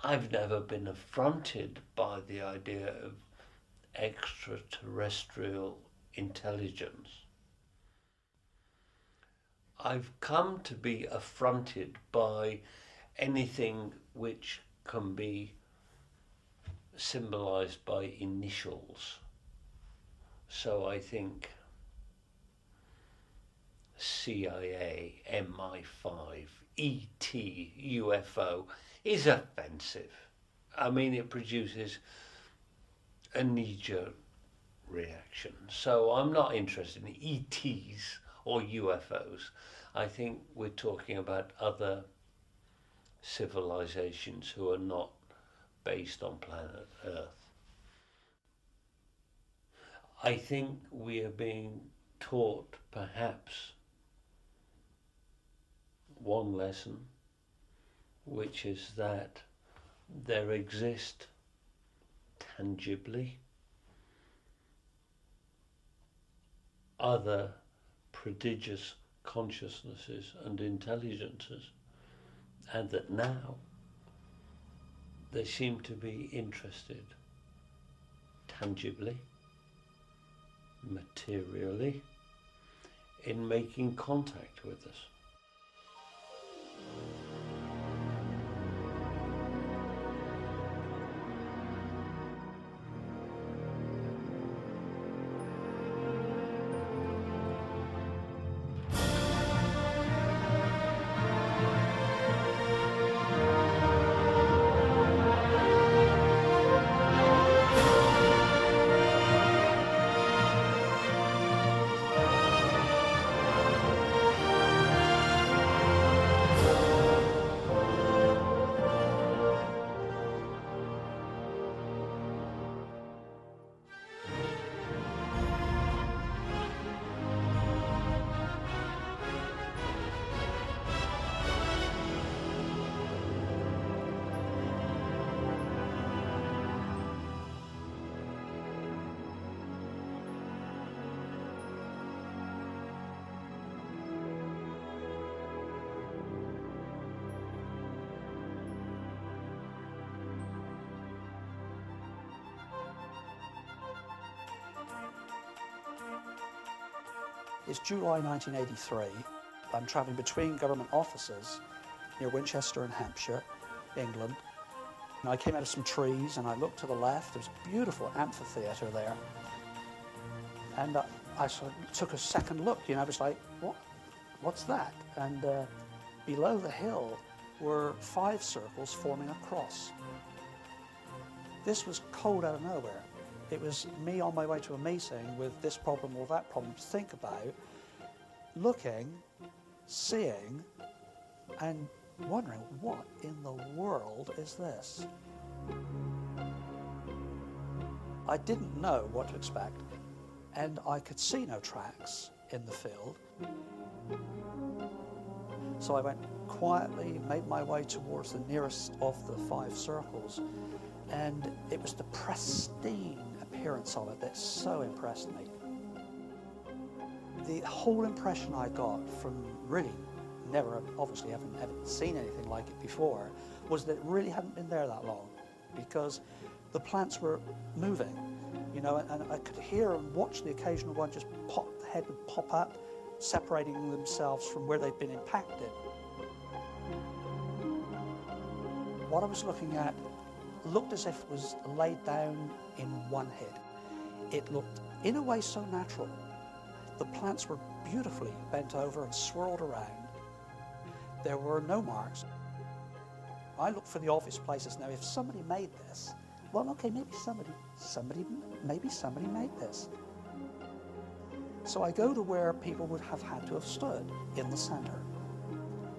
I've never been affronted by the idea of extraterrestrial intelligence. I've come to be affronted by anything which can be symbolized by initials. So I think CIA, MI5, ET, UFO is offensive. I mean, it produces a knee-jerk reaction. So I'm not interested in ETs or UFOs. I think we're talking about other civilizations who are not based on planet Earth. I think we are being taught perhaps one lesson, which is that there exist tangibly other prodigious consciousnesses and intelligences, and that now they seem to be interested tangibly, materially, in making contact with us. It's July 1983. I'm travelling between government offices near Winchester in Hampshire, England. And I came out of some trees and I looked to the left. There's a beautiful amphitheatre there. And I sort of took a second look, I was like, what's that? And below the hill were 5 circles forming a cross. This was cold out of nowhere. It was me on my way to a meeting with this problem or that problem to think about, looking, seeing, and wondering, what in the world is this? I didn't know what to expect, and I could see no tracks in the field. So I went quietly, made my way towards the nearest of the 5 circles, and it was the pristine appearance of it that so impressed me. The whole impression I got from really never, obviously haven't seen anything like it before, was that it really hadn't been there that long, because the plants were moving, and I could hear and watch the occasional one just pop, the head would pop up, separating themselves from where they'd been impacted. What I was looking at looked as if it was laid down in one hit. It looked, in a way, so natural. The plants were beautifully bent over and swirled around. There were no marks. I looked for the obvious places. Now, if somebody made this, well, okay, maybe somebody made this. So I go to where people would have had to have stood, in the center.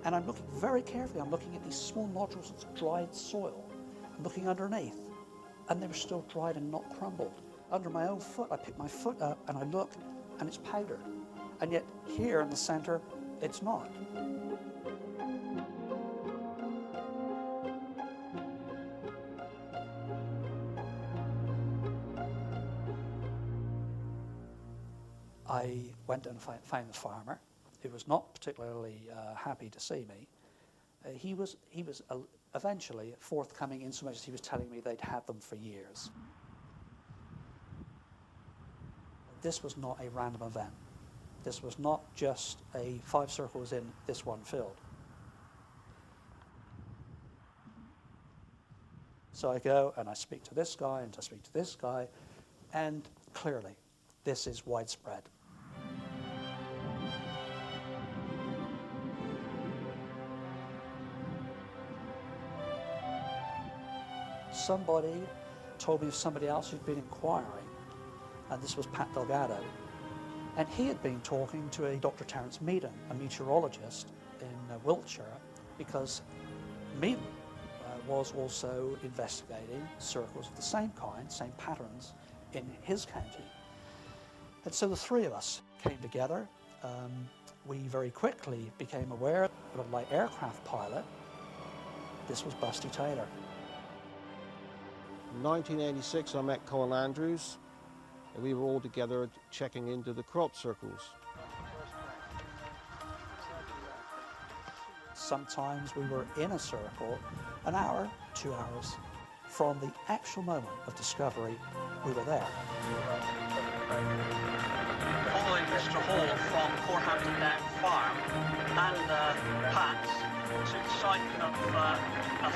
And I'm looking very carefully. I'm looking at these small nodules of dried soil. I'm looking underneath, and they were still dried and not crumbled. Under my own foot, I pick my foot up and I look, and it's powdered. And yet here in the center, it's not. I went and found the farmer, who was not particularly happy to see me. He was eventually forthcoming in so much as he was telling me they'd had them for years. This was not a random event. This was not just a 5 circles in this one field. So I go and I speak to this guy and I speak to this guy, and clearly this is widespread. Somebody told me of somebody else who'd been inquiring, and this was Pat Delgado, and he had been talking to a Dr. Terence Meaden, a meteorologist in Wiltshire, because Meaden was also investigating circles of the same kind, same patterns, in his county. And so the 3 of us came together. We very quickly became aware of a light aircraft pilot. This was Busty Taylor. In 1986, I met Colin Andrews, and we were all together checking into the crop circles. Sometimes we were in a circle an hour, 2 hours. From the actual moment of discovery, we were there. Following Mr. Hall from Poorhampton Down Farm and Pat's to the site of a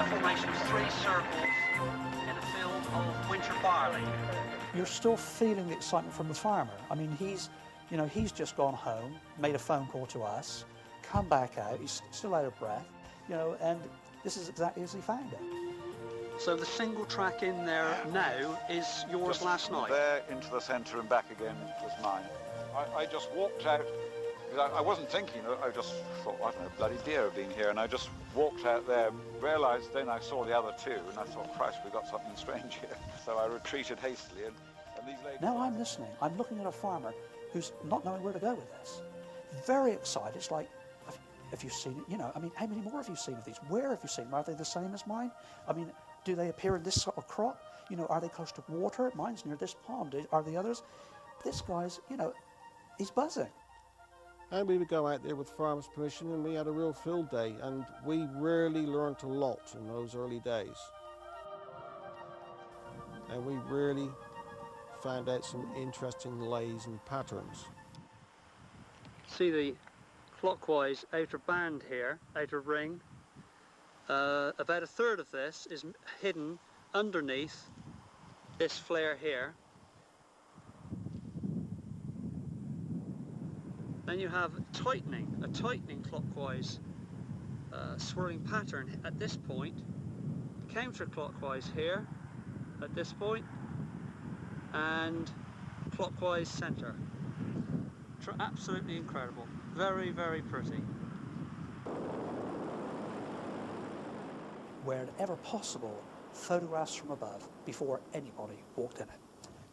formation of 3 circles in a field of winter barley. You're still feeling the excitement from the farmer. I mean, he's just gone home, made a phone call to us, come back out, he's still out of breath, and this is exactly as he found it. So the single track in there now is yours Just last night? There into the centre and back again was mine. I just walked out, because I wasn't thinking, I just thought, I don't know, bloody deer have been here, and I just walked out there, realised then I saw the other 2, and I thought, Christ, we've got something strange here. So I retreated hastily, and these ladies... Now I'm listening. I'm looking at a farmer who's not knowing where to go with this. Very excited. It's like, have you seen it? I mean, how many more have you seen of these? Where have you seen them? Are they the same as mine? I mean, do they appear in this sort of crop? Are they close to water? Mine's near this pond. Are the others? This guy's, he's buzzing. And we would go out there with farmers' permission, and we had a real field day, and we really learned a lot in those early days. And we really found out some interesting lays and patterns. See the clockwise outer band here, outer ring. About a third of this is hidden underneath this flare here. Then you have a tightening clockwise swirling pattern at this point, counterclockwise here at this point, and clockwise centre. Absolutely incredible. Very, very pretty. Wherever possible, photographs from above before anybody walked in it.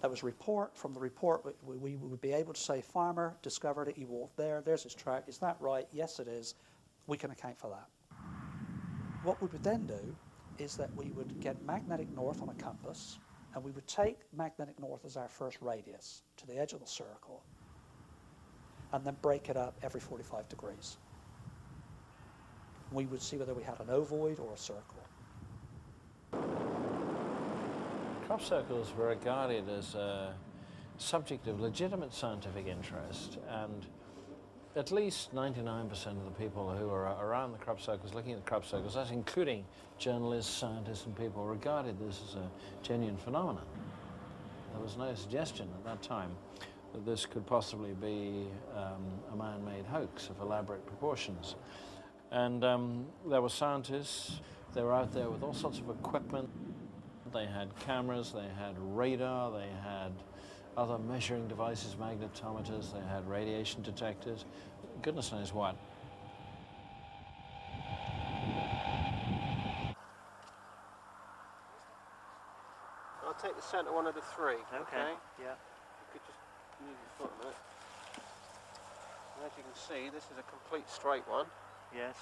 That was report. From the report, we would be able to say, farmer discovered it, he walked there, there's his track, is that right? Yes, it is. We can account for that. What we would then do is that we would get magnetic north on a compass, and we would take magnetic north as our first radius to the edge of the circle, and then break it up every 45 degrees. We would see whether we had an ovoid or a circle. Crop circles were regarded as a subject of legitimate scientific interest, and at least 99% of the people who were around the crop circles, looking at the crop circles, that's including journalists, scientists and people, regarded this as a genuine phenomenon. There was no suggestion at that time that this could possibly be a man-made hoax of elaborate proportions. And there were scientists, they were out there with all sorts of equipment. They had cameras, they had radar, they had other measuring devices, magnetometers, they had radiation detectors, goodness knows what. I'll take the centre one of the 3. Okay. Yeah. You could just move your foot a minute. And as you can see, this is a complete straight one. Yes.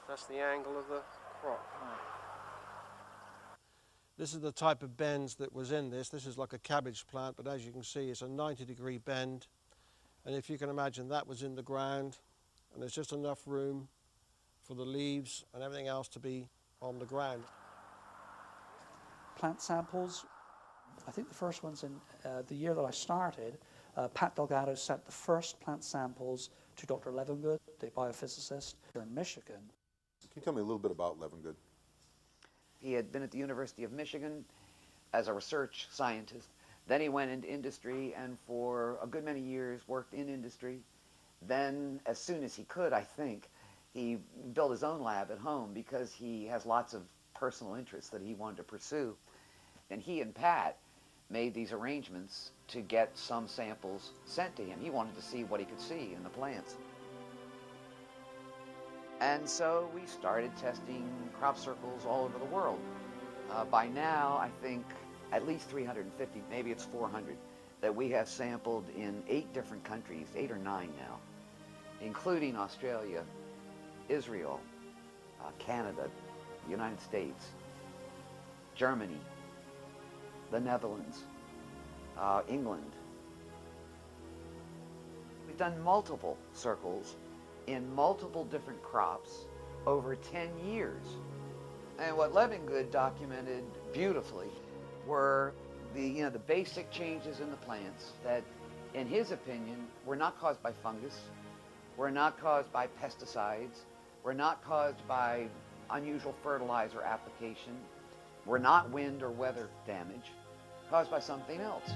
That's the angle of the crop. Right. This is the type of bends that was in this. This is like a cabbage plant, but as you can see, it's a 90-degree bend. And if you can imagine, that was in the ground, and there's just enough room for the leaves and everything else to be on the ground. Plant samples, I think the first ones in the year that I started, Pat Delgado sent the first plant samples to Dr. Levengood, the biophysicist here in Michigan. Can you tell me a little bit about Levengood? He had been at the University of Michigan as a research scientist. Then he went into industry and for a good many years worked in industry. Then, as soon as he could, I think, he built his own lab at home because he has lots of personal interests that he wanted to pursue. And he and Pat made these arrangements to get some samples sent to him. He wanted to see what he could see in the plants. And so we started testing crop circles all over the world. By now, I think at least 350, maybe it's 400, that we have sampled in 8 different countries, 8 or 9 now, including Australia, Israel, Canada, the United States, Germany, the Netherlands, England. We've done multiple circles in multiple different crops over 10 years. And what Levengood documented beautifully were the basic changes in the plants that, in his opinion, were not caused by fungus, were not caused by pesticides, were not caused by unusual fertilizer application, were not wind or weather damage, caused by something else.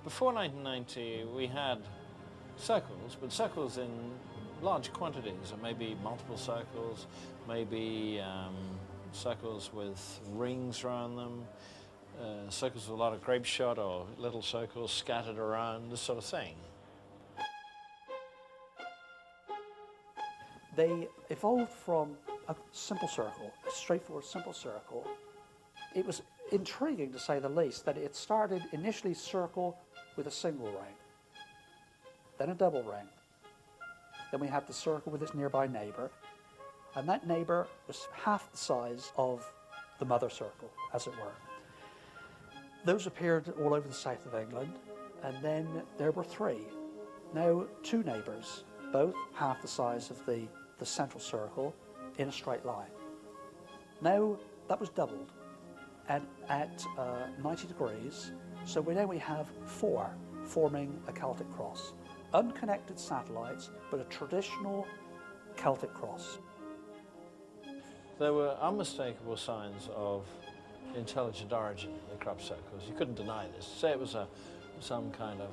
Before 1990, we had circles, but circles in large quantities, or maybe multiple circles, maybe circles with rings around them, circles with a lot of grape shot, or little circles scattered around, this sort of thing. They evolved from a simple circle, a straightforward simple circle. It was intriguing, to say the least, that it started initially circle with a single ring, then a double ring. Then we had the circle with its nearby neighbour, and that neighbour was half the size of the mother circle, as it were. Those appeared all over the south of England, and then there were 3. Now 2 neighbours, both half the size of the central circle, in a straight line. Now that was doubled, and at 90 degrees, so now we have 4 forming a Celtic cross. Unconnected satellites, but a traditional Celtic cross. There were unmistakable signs of intelligent origin in the crop circles. You couldn't deny this. Say it was some kind of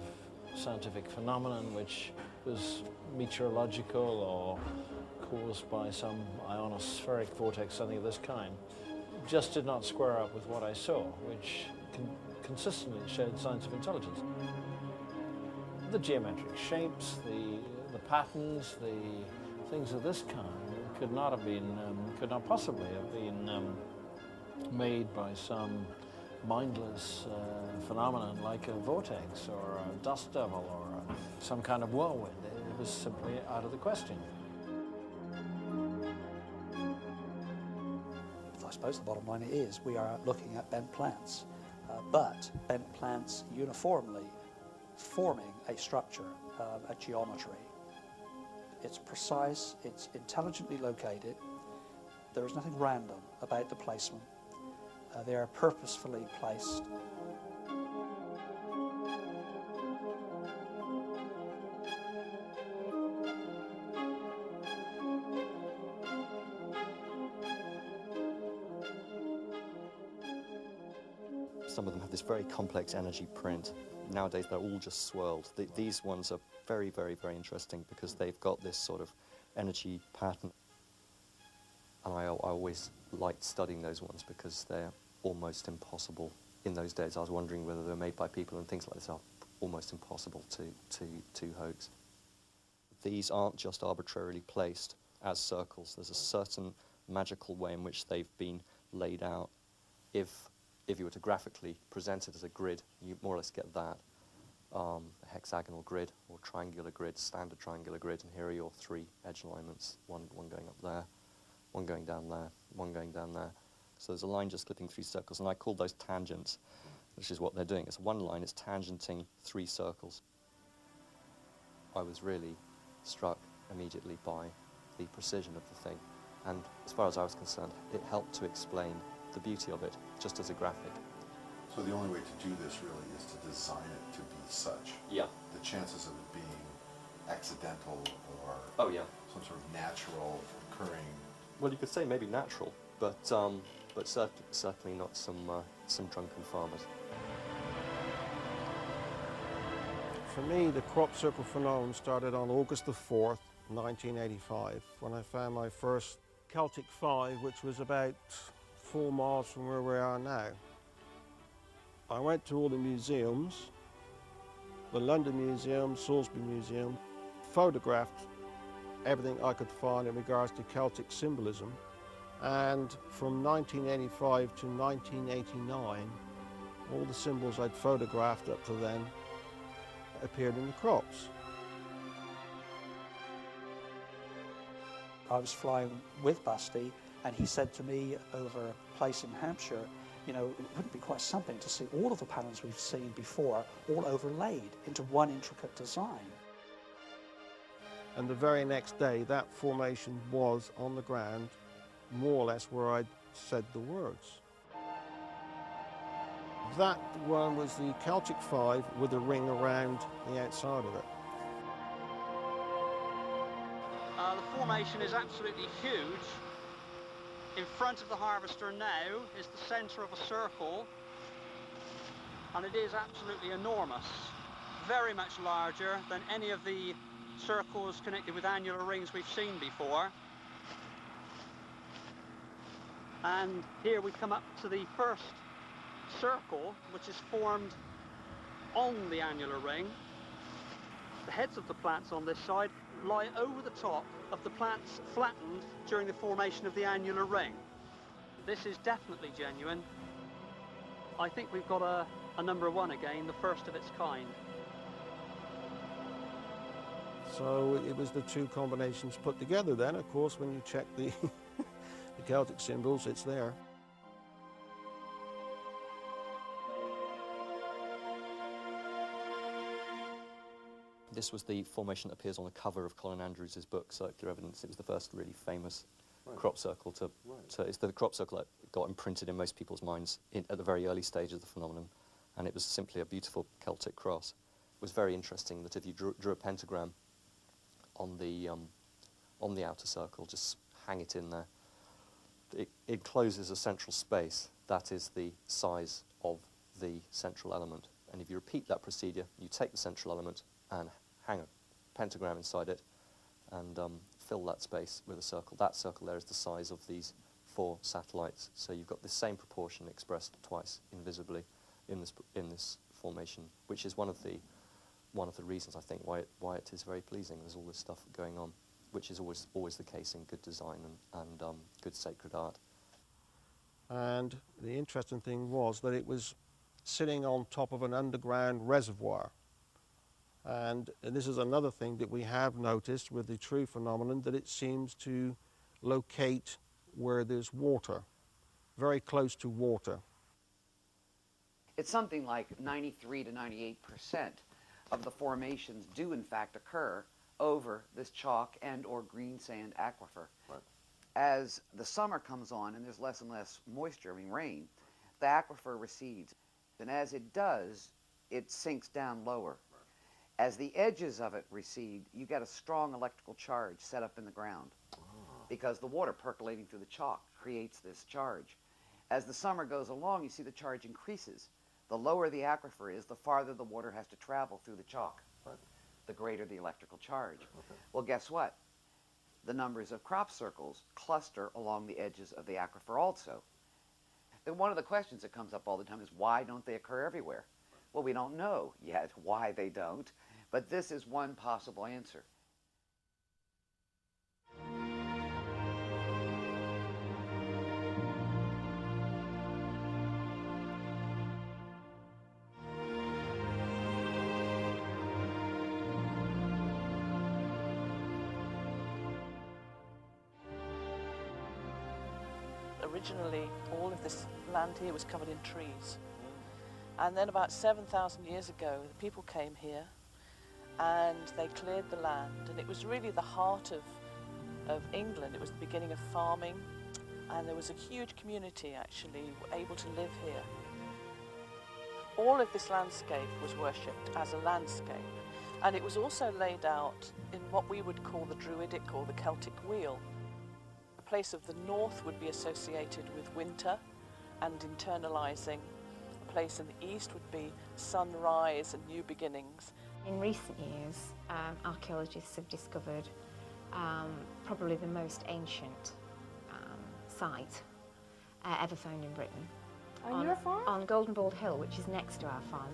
scientific phenomenon which was meteorological or caused by some ionospheric vortex, something of this kind, just did not square up with what I saw, which consistently showed signs of intelligence. The geometric shapes, the patterns, the things of this kind could not possibly have been made by some mindless phenomenon like a vortex or a dust devil or some kind of whirlwind. It was simply out of the question. I suppose the bottom line is we are looking at bent plants, but bent plants uniformly forming a structure, a geometry. It's precise, it's intelligently located. There is nothing random about the placement. They are purposefully placed. Some of them have this very complex energy print. Nowadays they're all just swirled. These ones are very, very, very interesting because they've got this sort of energy pattern. And I always liked studying those ones because they're almost impossible. In those days I was wondering whether they were made by people, and things like this are almost impossible to hoax. These aren't just arbitrarily placed as circles. There's a certain magical way in which they've been laid out. If you were to graphically present it as a grid, you more or less get that. a hexagonal grid or triangular grid, standard triangular grid, and here are your three edge alignments, one going up there, one going down there, one going down there. So there's a line just clipping three circles, and I call those tangents, which is what they're doing. It's one line, it's tangenting three circles. I was really struck immediately by the precision of the thing, and as far as I was concerned, it helped to explain the beauty of it, just as a graphic. So the only way to do this really is to design it to be such. Yeah. The chances of it being accidental or Oh yeah. some sort of natural occurring. Well, you could say maybe natural, but certainly not some drunken farmers. For me, the crop circle phenomenon started on August the 4th, 1985, when I found my first Celtic 5, which was about 4 miles from where we are now. I went to all the museums, the London Museum, Salisbury Museum, photographed everything I could find in regards to Celtic symbolism, and from 1985 to 1989, all the symbols I'd photographed up to then appeared in the crops. I was flying with Busty, and he said to me over a place in Hampshire, you know, it wouldn't be quite something to see all of the patterns we've seen before all overlaid into one intricate design. And the very next day, that formation was on the ground, more or less where I'd said the words. That one was the Celtic 5 with a ring around the outside of it. The formation is absolutely huge. In front of the harvester now is the centre of a circle, and it is absolutely enormous. Very much larger than any of the circles connected with annular rings we've seen before. And here we come up to the first circle, which is formed on the annular ring. The heads of the plants on this side lie over the top of the plants flattened during the formation of the annular ring. This is definitely genuine. I think we've got a number one again, the first of its kind. So it was the two combinations put together then. Of course, when you check the, the Celtic symbols, it's there. This was the formation that appears on the cover of Colin Andrews' book, Circular Evidence. It was the first really famous crop circle it's the crop circle that got imprinted in most people's minds at the very early stage of the phenomenon, and it was simply a beautiful Celtic cross. It was very interesting that if you drew a pentagram on the outer circle, just hang it in there, it encloses a central space that is the size of the central element. And if you repeat that procedure, you take the central element and hang a pentagram inside it and fill that space with a circle. That circle there is the size of these 4 satellites. So you've got the same proportion expressed twice invisibly in this formation, which is one of the reasons I think why it is very pleasing. There's all this stuff going on, which is always the case in good design and good sacred art. And the interesting thing was that it was sitting on top of an underground reservoir. And this is another thing that we have noticed with the true phenomenon, that it seems to locate where there's water, very close to water. It's something like 93 to 98% of the formations do in fact occur over this chalk and or green sand aquifer. Right. As the summer comes on and there's less and less moisture, rain, the aquifer recedes. And as it does, it sinks down lower. As the edges of it recede, you get a strong electrical charge set up in the ground because the water percolating through the chalk creates this charge. As the summer goes along, you see the charge increases. The lower the aquifer is, the farther the water has to travel through the chalk, the greater the electrical charge. Well, guess what? The numbers of crop circles cluster along the edges of the aquifer also. And one of the questions that comes up all the time is, why don't they occur everywhere? Well, we don't know yet why they don't, but this is one possible answer. originally all of this land here was covered in trees. And then about 7,000 years ago, the people came here and they cleared the land, and it was really the heart of England. It was the beginning of farming, and there was a huge community actually able to live here. All of this landscape was worshipped as a landscape, and it was also laid out in what we would call the Druidic or the Celtic wheel. The place of the north would be associated with winter and internalizing. The place in the east would be sunrise and new beginnings. In recent years, archaeologists have discovered probably the most ancient site ever found in Britain. On your farm? On Golden Bald Hill, which is next to our farm.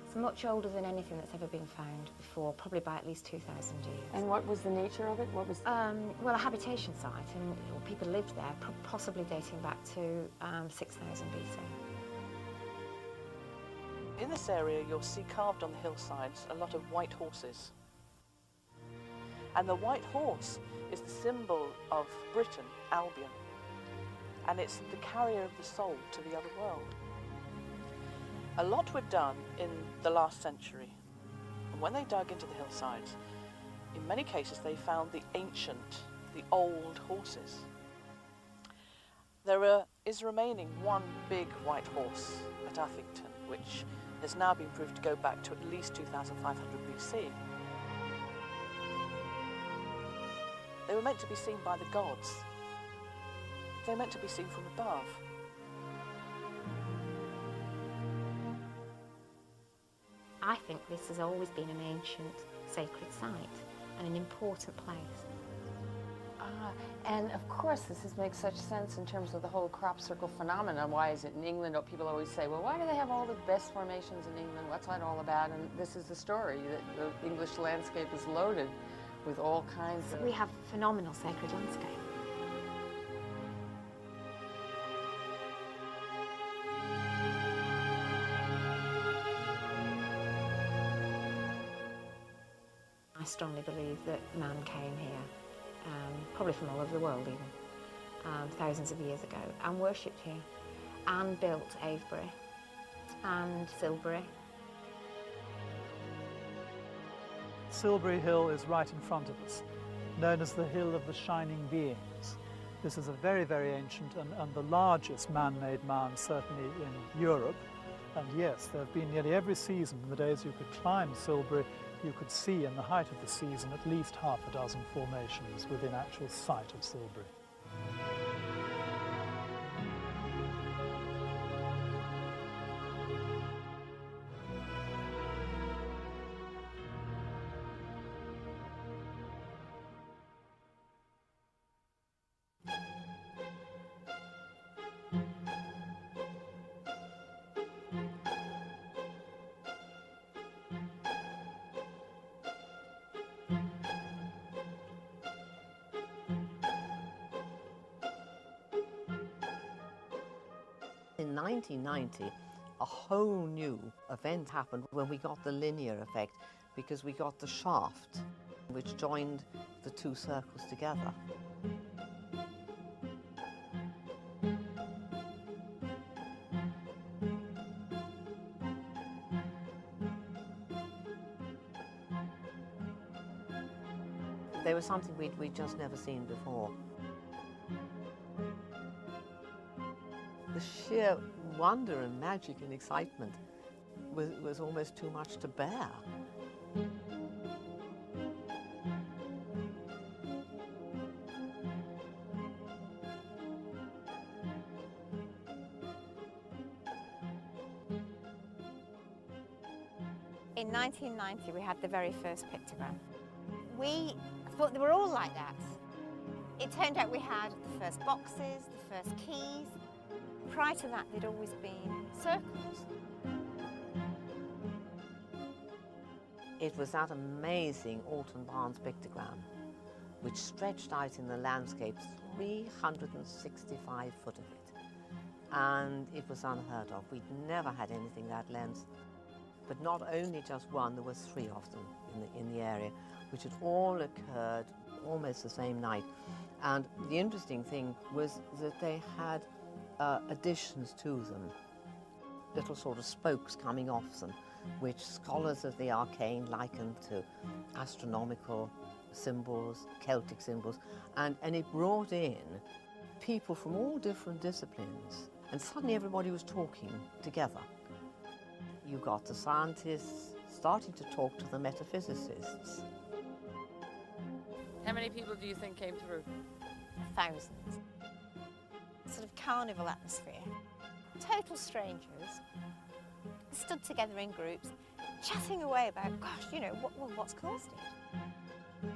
It's much older than anything that's ever been found before, probably by at least 2,000 years. And what was the nature of it? What was? Well, a habitation site, and people lived there, possibly dating back to 6,000 BC. In this area, you'll see carved on the hillsides a lot of white horses. And the white horse is the symbol of Britain, Albion. And it's the carrier of the soul to the other world. A lot were done in the last century. And when they dug into the hillsides, in many cases they found the ancient, the old horses. There is remaining one big white horse at Uffington, which has now been proved to go back to at least 2,500 BC. They were meant to be seen by the gods. They were meant to be seen from above. I think this has always been an ancient sacred site and an important place. And of course this makes such sense in terms of the whole crop circle phenomenon. Why is it in England? People always say, well, why do they have all the best formations in England? What's that all about? And this is the story, that the English landscape is loaded with all kinds of... We have phenomenal sacred landscape. I strongly believe that man came here, probably from all over the world even, thousands of years ago, and worshipped here, and built Avebury and Silbury. Silbury Hill is right in front of us, known as the Hill of the Shining Beings. This is a very, very ancient and the largest man-made mound certainly in Europe. And yes, there have been nearly every season, in the days you could climb Silbury, you could see in the height of the season at least half a dozen formations within actual sight of Silbury. In 1990, a whole new event happened when we got the linear effect, because we got the shaft which joined the two circles together. They were something we'd just never seen before. The sheer wonder and magic and excitement was almost too much to bear. In 1990, we had the very first pictogram. We thought they were all like that. It turned out we had the first boxes, the first keys. Prior to that, they'd always been circles. It was that amazing Alton Barnes pictogram, which stretched out in the landscape 365 foot of it. And it was unheard of. We'd never had anything that length. But not only just one, there were three of them in the area, which had all occurred almost the same night. And the interesting thing was that they had additions to them, little sort of spokes coming off them, which scholars of the arcane likened to astronomical symbols, Celtic symbols, and it brought in people from all different disciplines, and suddenly everybody was talking together. You got the scientists starting to talk to the metaphysicists. How many people do you think came through? Thousands. Sort of carnival atmosphere. Total strangers, stood together in groups, chatting away about, gosh, you know, what's caused it?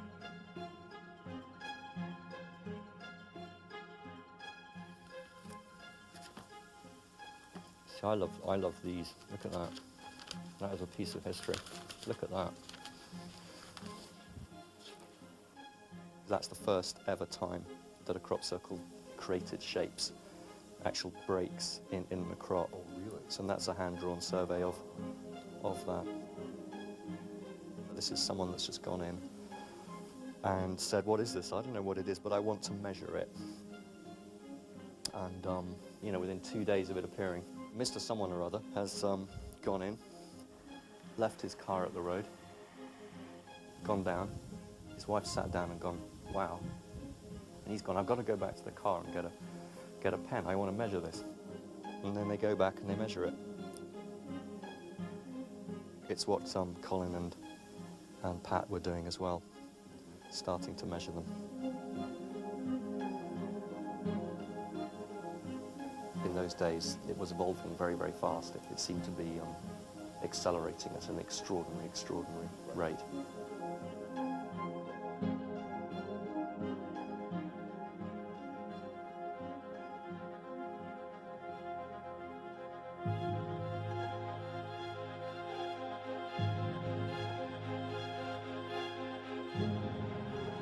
See, I love these. Look at that. That is a piece of history. Look at that. That's the first ever time that a crop circle created shapes, actual breaks in the crop. Oh, really? So that's a hand-drawn survey of that. This is someone that's just gone in and said, what is this? I don't know what it is, but I want to measure it. And, you know, within 2 days of it appearing, Mr. Someone or other has gone in, left his car at the road, gone down. His wife sat down and gone, wow. And he's gone, I've got to go back to the car and get a pen. I want to measure this. And then they go back and they measure it. It's what Colin and Pat were doing as well, starting to measure them. In those days, it was evolving very, very fast. It seemed to be accelerating at an extraordinary rate.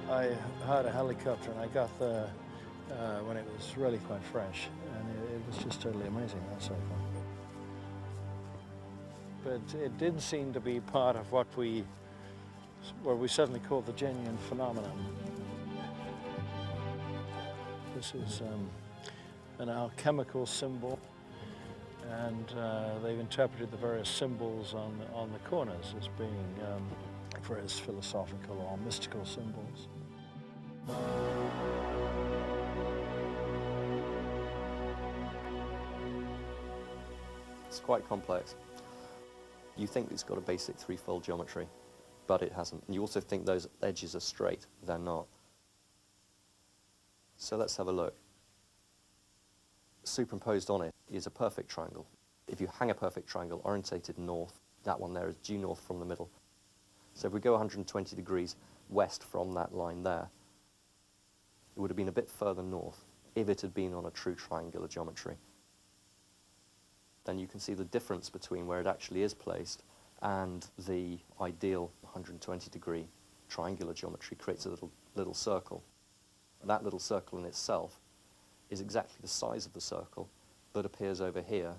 I had a helicopter and I got there when it was really quite fresh, and it was just totally amazing, that circle. But it did seem to be part of what we suddenly called the genuine phenomenon. This is an alchemical symbol, and they've interpreted the various symbols on the corners as being various philosophical or mystical symbols. It's quite complex. You think it's got a basic threefold geometry, but it hasn't. And you also think those edges are straight. They're not. So let's have a look. Superimposed on it is a perfect triangle. If you hang a perfect triangle orientated north, that one there is due north from the middle. So if we go 120 degrees west from that line there, it would have been a bit further north if it had been on a true triangular geometry. Then you can see the difference between where it actually is placed and the ideal 120 degree triangular geometry creates a little circle. That little circle in itself is exactly the size of the circle that appears over here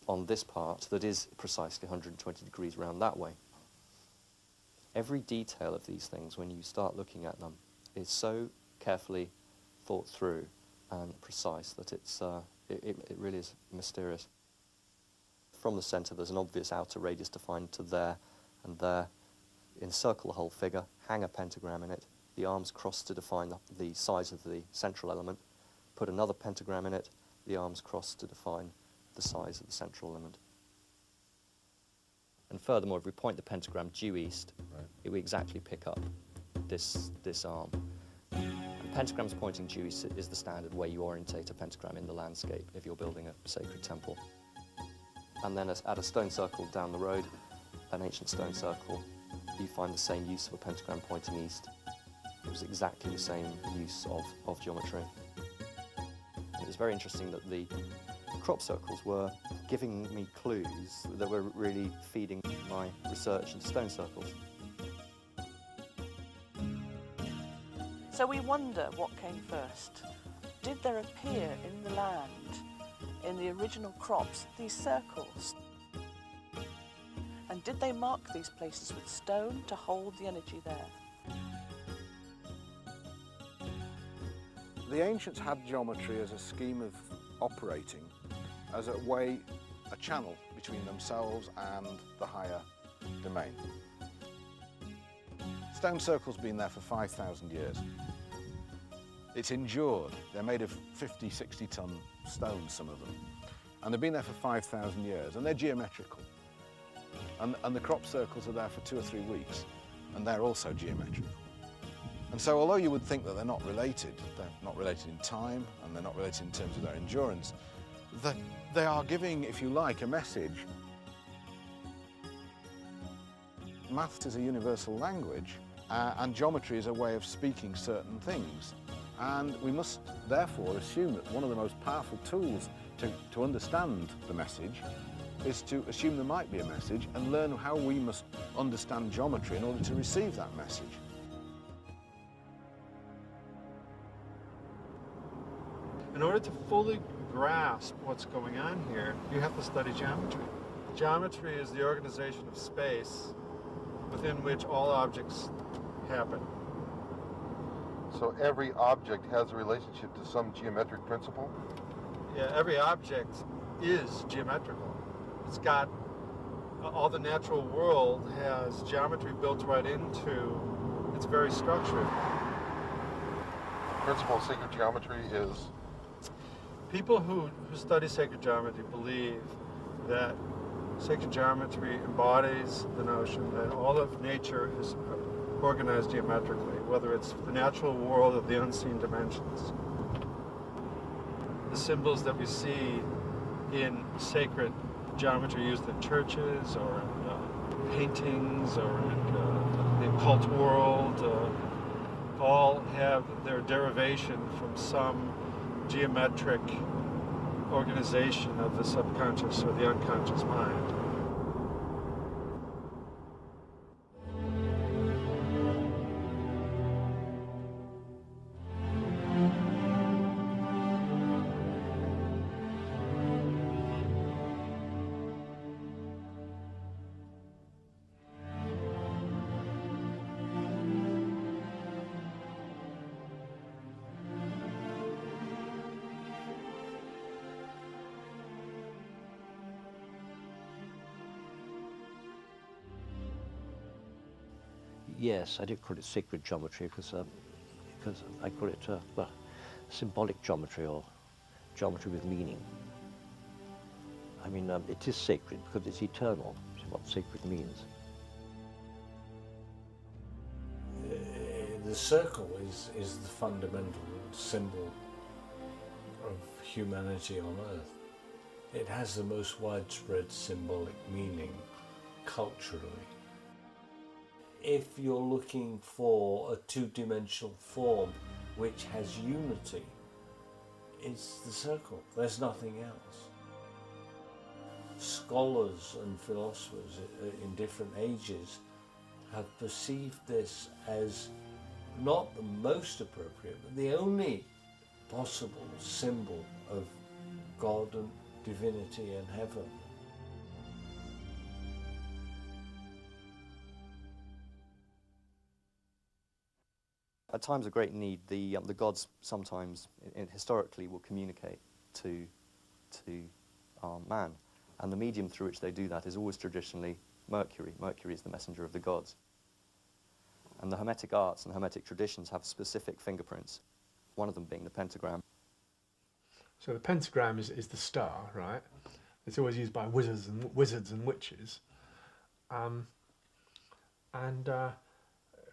on this part that is precisely 120 degrees round that way. Every detail of these things, when you start looking at them, is so carefully thought through and precise that it really is mysterious. From the centre, there's an obvious outer radius defined to there and there. Encircle the whole figure, hang a pentagram in it, the arms cross to define the size of the central element, put another pentagram in it, the arms cross to define the size of the central element. And furthermore, if we point the pentagram due east, it will exactly pick up this arm. And pentagrams pointing due east is the standard way you orientate a pentagram in the landscape if you're building a sacred temple. And then at a stone circle down the road, an ancient stone circle, you find the same use of a pentagram pointing east. It was exactly the same use of geometry. And it was very interesting that the crop circles were giving me clues that were really feeding my research into stone circles. So we wonder what came first. Did there appear in the land, in the original crops, these circles? And did they mark these places with stone to hold the energy there? The ancients had geometry as a scheme of operating, as a channel between themselves and the higher domain. Stone circle's been there for 5,000 years. It's endured. They're made of 50, 60-ton stones, some of them. And they've been there for 5,000 years, and they're geometrical. And the crop circles are there for 2 or 3 weeks, and they're also geometrical. And so although you would think that they're not related in time, and they're not related in terms of their endurance, they are giving, if you like, a message. Maths is a universal language, and geometry is a way of speaking certain things. And we must therefore assume that one of the most powerful tools to understand the message is to assume there might be a message and learn how we must understand geometry in order to receive that message. In order to fully grasp what's going on here, you have to study geometry. Geometry is the organization of space within which all objects happen. So every object has a relationship to some geometric principle? Yeah, every object is geometrical. It's got, all the natural world has geometry built right into its very structure. The principle of sacred geometry is? People who study sacred geometry believe that sacred geometry embodies the notion that all of nature is organized geometrically, whether it's the natural world or the unseen dimensions. The symbols that we see in sacred geometry used in churches or in paintings or in the occult world all have their derivation from some geometric organization of the subconscious or the unconscious mind. Yes, I did call it sacred geometry because I call it, well, symbolic geometry or geometry with meaning. I mean, it is sacred because it's eternal, which is what sacred means. The circle is the fundamental symbol of humanity on Earth. It has the most widespread symbolic meaning culturally. If you're looking for a two-dimensional form which has unity, it's the circle. There's nothing else. Scholars and philosophers in different ages have perceived this as not the most appropriate, but the only possible symbol of God and divinity and heaven. At times of great need, the gods sometimes, historically, will communicate to man, and the medium through which they do that is always traditionally Mercury. Mercury is the messenger of the gods. And the Hermetic arts and Hermetic traditions have specific fingerprints, one of them being the pentagram. So the pentagram is the star, right? It's always used by wizards and witches.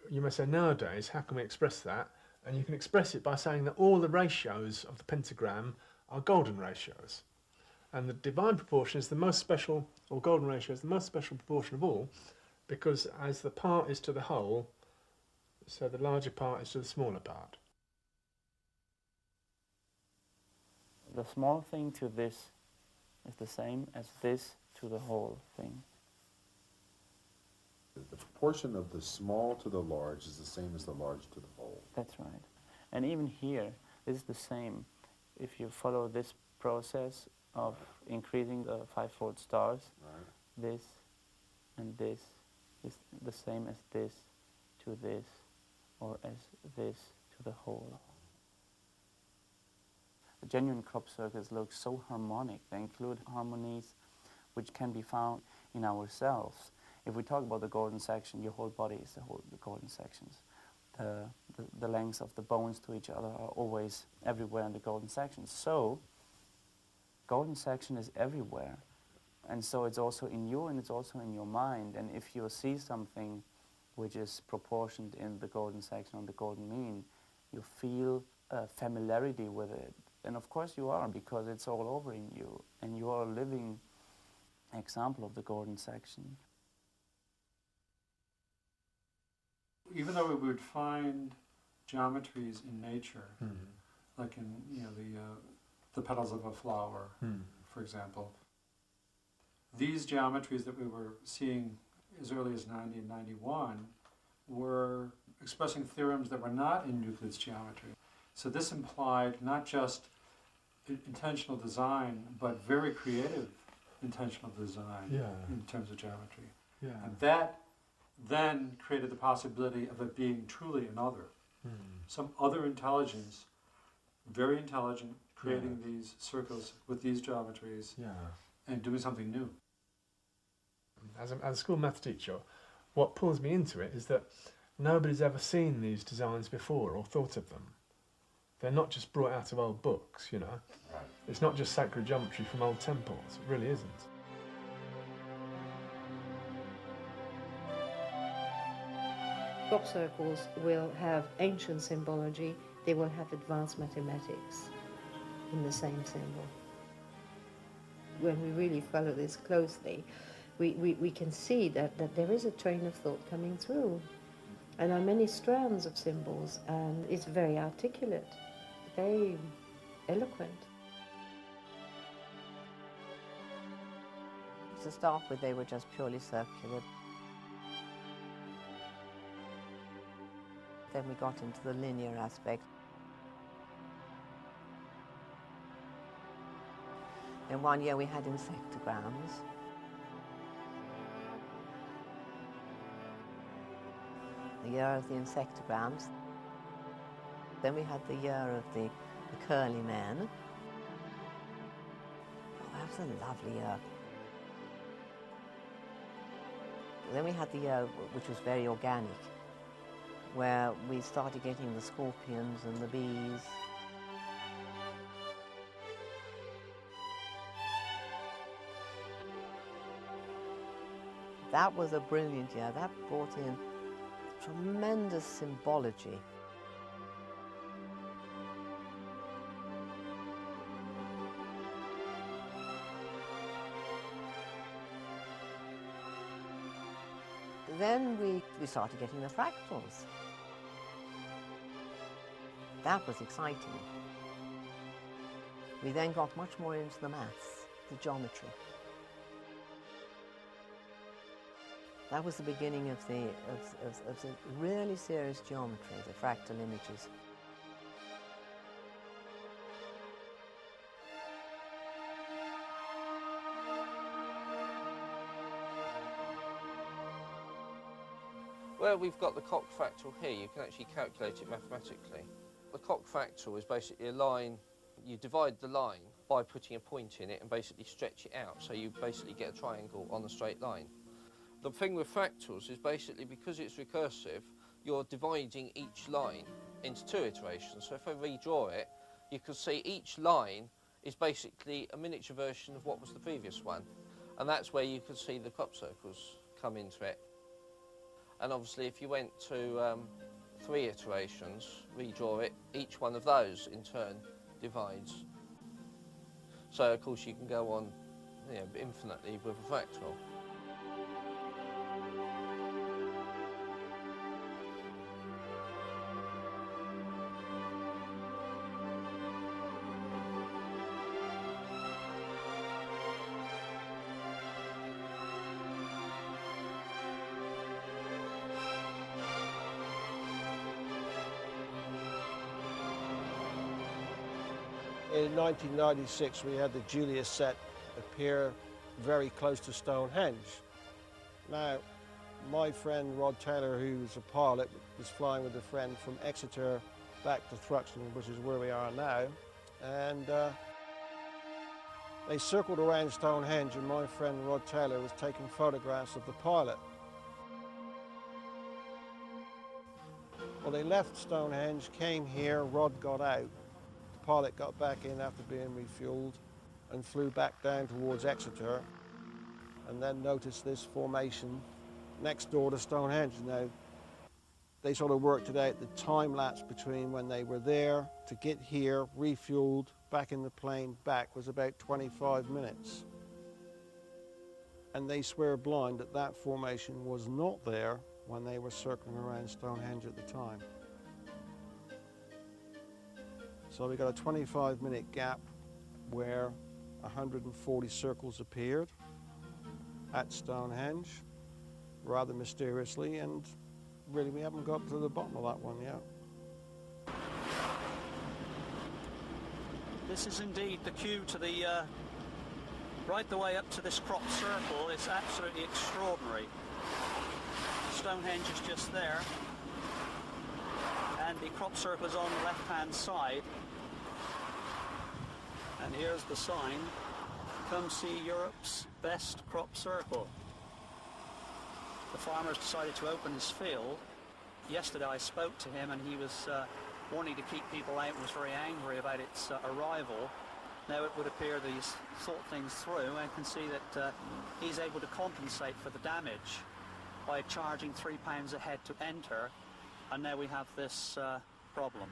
You may say, nowadays, how can we express that? And you can express it by saying that all the ratios of the pentagram are golden ratios. And the divine proportion is the most special, or golden ratio is the most special proportion of all, because as the part is to the whole, so the larger part is to the smaller part. The small thing to this is the same as this to the whole thing. The proportion of the small to the large is the same as the large to the whole. That's right. And even here, this is the same. If you follow this process of increasing the fivefold stars, right, this and this is the same as this to this, or as this to the whole. Genuine crop circles look so harmonic. They include harmonies which can be found in ourselves. If we talk about the golden section, your whole body is the golden sections. The lengths of the bones to each other are always everywhere in the golden section. So, golden section is everywhere. And so it's also in you and it's also in your mind. And if you see something which is proportioned in the golden section, on the golden mean, you feel a familiarity with it. And of course you are, because it's all over in you. And you are a living example of the golden section. Even though we would find geometries in nature, like in the petals of a flower, for example, these geometries that we were seeing as early as 90 and 91 were expressing theorems that were not in Euclid's geometry. So this implied not just intentional design, but very creative intentional design in terms of geometry. And that then created the possibility of it being truly another. Some other intelligence, very intelligent, creating these circles with these geometries and doing something new. As a school math teacher, what pulls me into it is that nobody's ever seen these designs before or thought of them. They're not just brought out of old books, you know. It's not just sacred geometry from old temples. It really isn't. Crop circles will have ancient symbology, they will have advanced mathematics in the same symbol. When we really follow this closely, we can see that there is a train of thought coming through. And there are many strands of symbols, and it's very articulate, very eloquent. To start with, they were just purely circular. Then we got into the linear aspect. In one year we had insectograms. The year of the insectograms. Then we had the year of the curly men. Oh, that was a lovely year. Then we had the year which was very organic, where we started getting the scorpions and the bees. That was a brilliant year. That brought in tremendous symbology. Then we started getting the fractals. That was exciting. We then got much more into the maths, the geometry. That was the beginning of the really serious geometry, the fractal images. Where we've got the cock fractal here, you can actually calculate it mathematically. The cock fractal is basically a line, you divide the line by putting a point in it and basically stretch it out, so you basically get a triangle on a straight line. The thing with fractals is basically because it's recursive, you're dividing each line into two iterations. So if I redraw it, you can see each line is basically a miniature version of what was the previous one. And that's where you could see the crop circles come into it. And obviously if you went to 3 iterations, redraw it, each one of those in turn divides. So of course you can go on infinitely with a fractal. In 1996, we had the Julius set appear very close to Stonehenge. Now, my friend Rod Taylor, who was a pilot, was flying with a friend from Exeter back to Thruxton, which is where we are now. And they circled around Stonehenge, and my friend Rod Taylor was taking photographs of the pilot. Well, they left Stonehenge, came here, Rod got out. The pilot got back in after being refueled and flew back down towards Exeter, and then noticed this formation next door to Stonehenge. Now, they sort of worked it out, the time lapse between when they were there to get here, refueled, back in the plane, back was about 25 minutes. And they swear blind that that formation was not there when they were circling around Stonehenge at the time. So we got a 25-minute gap where 140 circles appeared at Stonehenge, rather mysteriously, and really we haven't got to the bottom of that one yet. This is indeed the queue to the, right the way up to this crop circle. It's absolutely extraordinary. Stonehenge is just there, and the crop circle is on the left-hand side. And here's the sign, come see Europe's best crop circle. The farmer's decided to open his field. Yesterday I spoke to him and he was wanting to keep people out and was very angry about its arrival. Now it would appear that he's thought things through and can see that he's able to compensate for the damage by charging £3 a head to enter, and now we have this problem.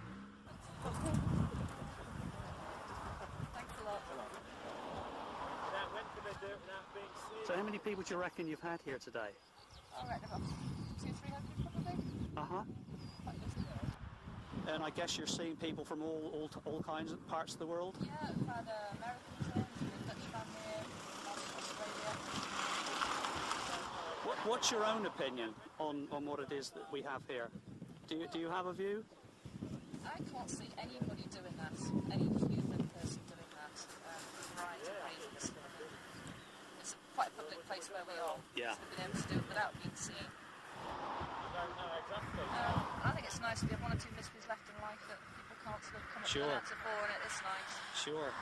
So how many people do you reckon you've had here today? I reckon about 200-300 probably. Uh-huh. And I guess you're seeing people from all kinds of parts of the world? Yeah, we've had Americans in, a Dutch family in, Australia. What's your own opinion on what it is that we have here? Do you have a view? I can't see anybody doing that, any human person doing that, for a variety of reasons. It's quite a public place where we are. Yeah. So we've been able to do it without being seen. I think it's nice we have one or two mysteries left in life that people can't sort of come up with an answer for, and it is nice. Sure.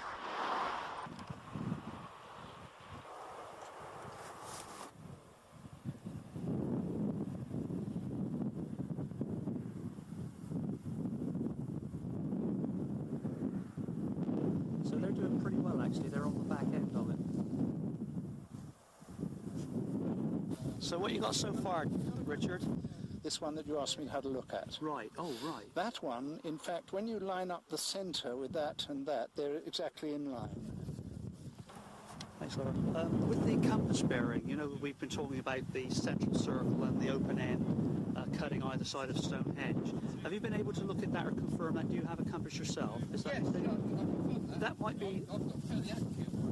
So they're doing pretty well, actually. They're on the back end of it. So what you got so far, Richard? This one that you asked me to have a look at. Right, oh right. That one, in fact, when you line up the centre with that and that, they're exactly in line. Thanks, Laura. With the compass bearing, you know, we've been talking about the central circle and the open end cutting either side of Stonehenge. Have you been able to look at that or confirm that? Do you have a compass yourself? Is that that might be...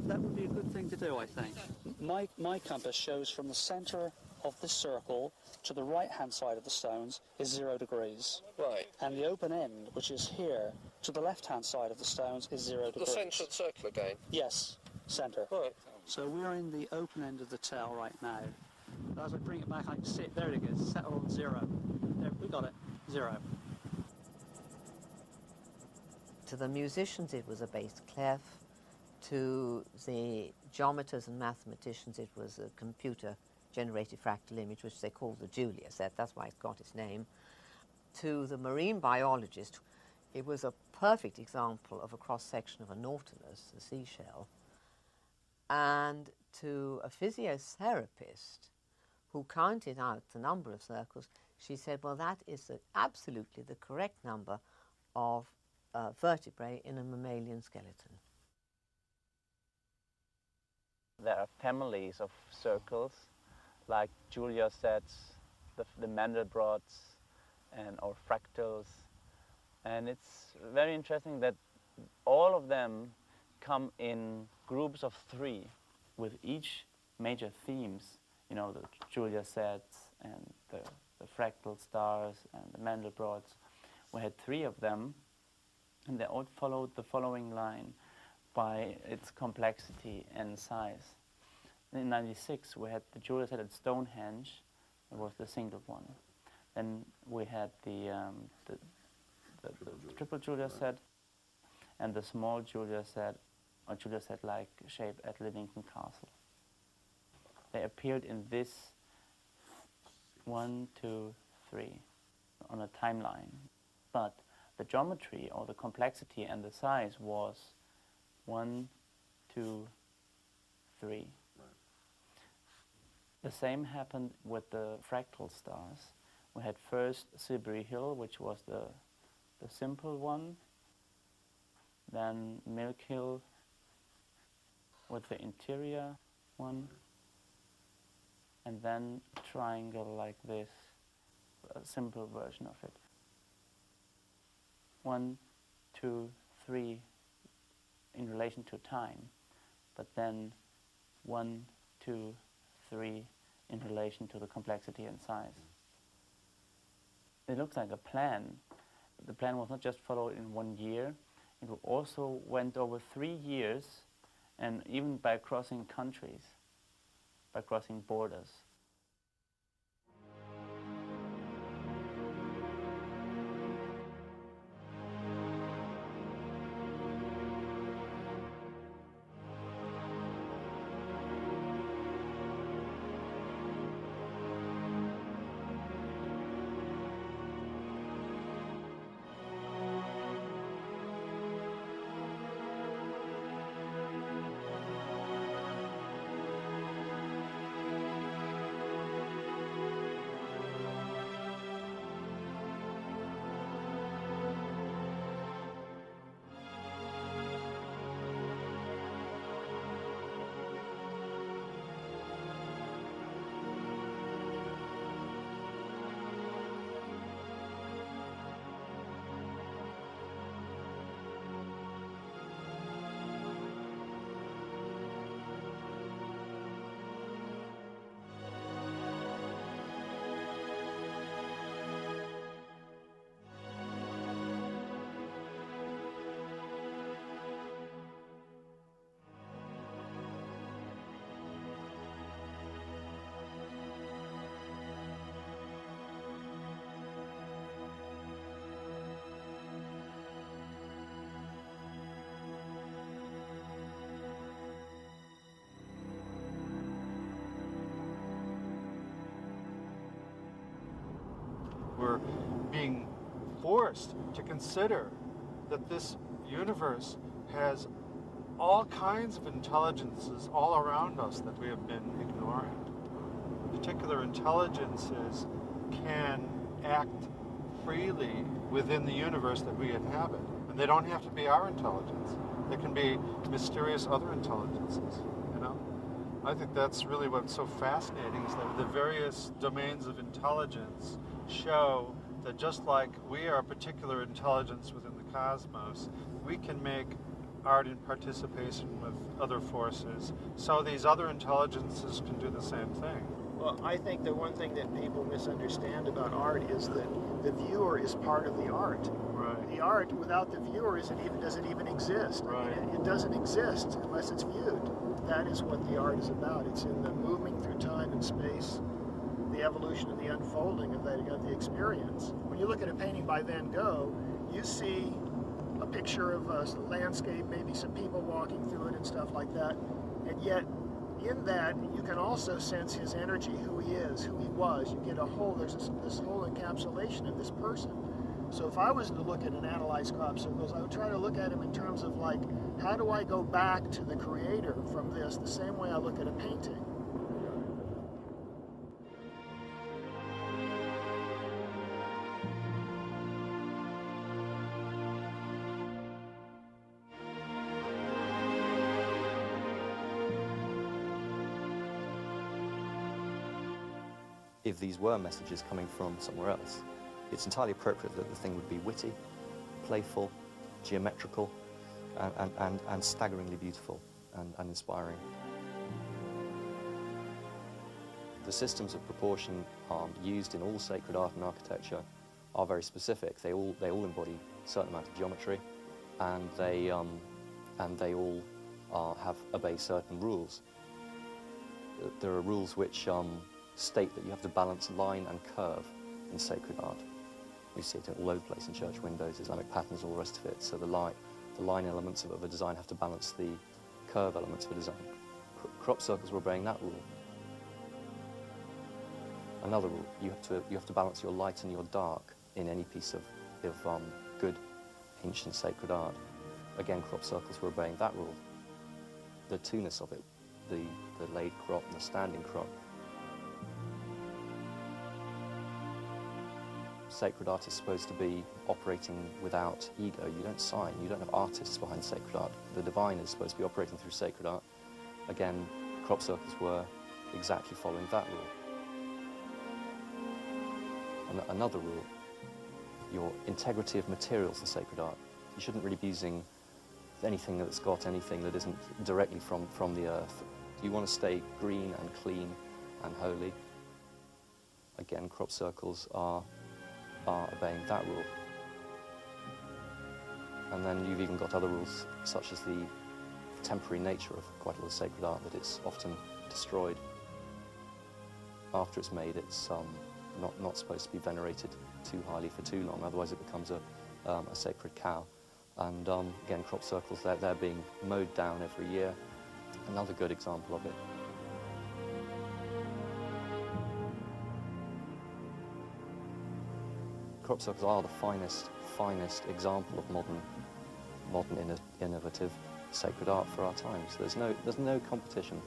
That would be a good thing to do, I think. My compass shows from the centre of this circle to the right-hand side of the stones is 0 degrees. Right. And the open end, which is here, to the left-hand side of the stones is 0 degrees. The centre of the circle again? Yes, centre. Right. So we're in the open end of the tail right now. As I bring it back, I can see it. There it is, settle on 0. There, we got it, 0. To the musicians, it was a bass clef. To the geometers and mathematicians, it was a computer-generated fractal image, which they call the Julia set. That's why it's got its name. To the marine biologist, it was a perfect example of a cross-section of a nautilus, a seashell. And to a physiotherapist who counted out the number of circles, she said, well, that is absolutely the correct number of vertebrae in a mammalian skeleton. There are families of circles, like Julia sets, the Mandelbrots, or fractals. And it's very interesting that all of them come in groups of 3, with each major themes. You know, the Julia sets and the fractal stars and the Mandelbrots. We had 3 of them, and they all followed the following line by its complexity and size. And in '96, we had the Julia set at Stonehenge. It was the single one. Then we had the triple Julia set, and the small Julia set-like shape at Liddington Castle. They appeared in this 1, 2, 3 on a timeline, but the geometry or the complexity and the size was 1, 2, 3. The same happened with the fractal stars. We had first Silbury Hill, which was the simple one, then Milk Hill with the interior one, and then a triangle like this, a simple version of it. 1, 2, 3 in relation to time, but then 1, 2, 3 in relation to the complexity and size. It looks like a plan. The plan was not just followed in 1 year, it also went over 3 years, and even by crossing countries, by crossing borders. We're being forced to consider that this universe has all kinds of intelligences all around us that we have been ignoring. Particular intelligences can act freely within the universe that we inhabit. And they don't have to be our intelligence. They can be mysterious other intelligences, you know? I think that's really what's so fascinating, is that the various domains of intelligence show that just like we are a particular intelligence within the cosmos, we can make art in participation with other forces, so these other intelligences can do the same thing. Well, I think the one thing that people misunderstand about art is that the viewer is part of the art. Right. The art without the viewer doesn't even exist. Right. I mean, it doesn't exist unless it's viewed. That is what the art is about. It's in the moving through time and space, the evolution and the unfolding of the experience. When you look at a painting by Van Gogh, you see a picture of a landscape, maybe some people walking through it and stuff like that, and yet in that you can also sense his energy, who he is, who he was. You get there's this whole encapsulation of this person. So if I was to look at and analyze crop circles, I would try to look at him in terms of like, how do I go back to the creator from this, the same way I look at a painting. If these were messages coming from somewhere else, it's entirely appropriate that the thing would be witty, playful, geometrical, and staggeringly beautiful and inspiring. The systems of proportion used in all sacred art and architecture are very specific. They all embody a certain amount of geometry, and they all obey certain rules. There are rules which state that you have to balance line and curve in sacred art. We see it all over the place in church windows, Islamic patterns, all the rest of it. So the the line elements of a design have to balance the curve elements of a design. Crop circles were obeying that rule. Another rule, you have to balance your light and your dark in any piece of good ancient sacred art. Again, crop circles were obeying that rule. The two-ness of it, the laid crop and the standing crop. Sacred art is supposed to be operating without ego. You don't sign, you don't have artists behind sacred art. The divine is supposed to be operating through sacred art. Again, crop circles were exactly following that rule. And another rule, your integrity of materials in sacred art. You shouldn't really be using anything that's got anything that isn't directly from the earth. You want to stay green and clean and holy. Again, crop circles are obeying that rule. And then you've even got other rules, such as the temporary nature of quite a lot of sacred art, that it's often destroyed. After it's made, it's not supposed to be venerated too highly for too long, otherwise it becomes a sacred cow. And again, crop circles, they're being mowed down every year. Another good example of it. Crop circles are the finest example of modern innovative sacred art for our times. There's no competition.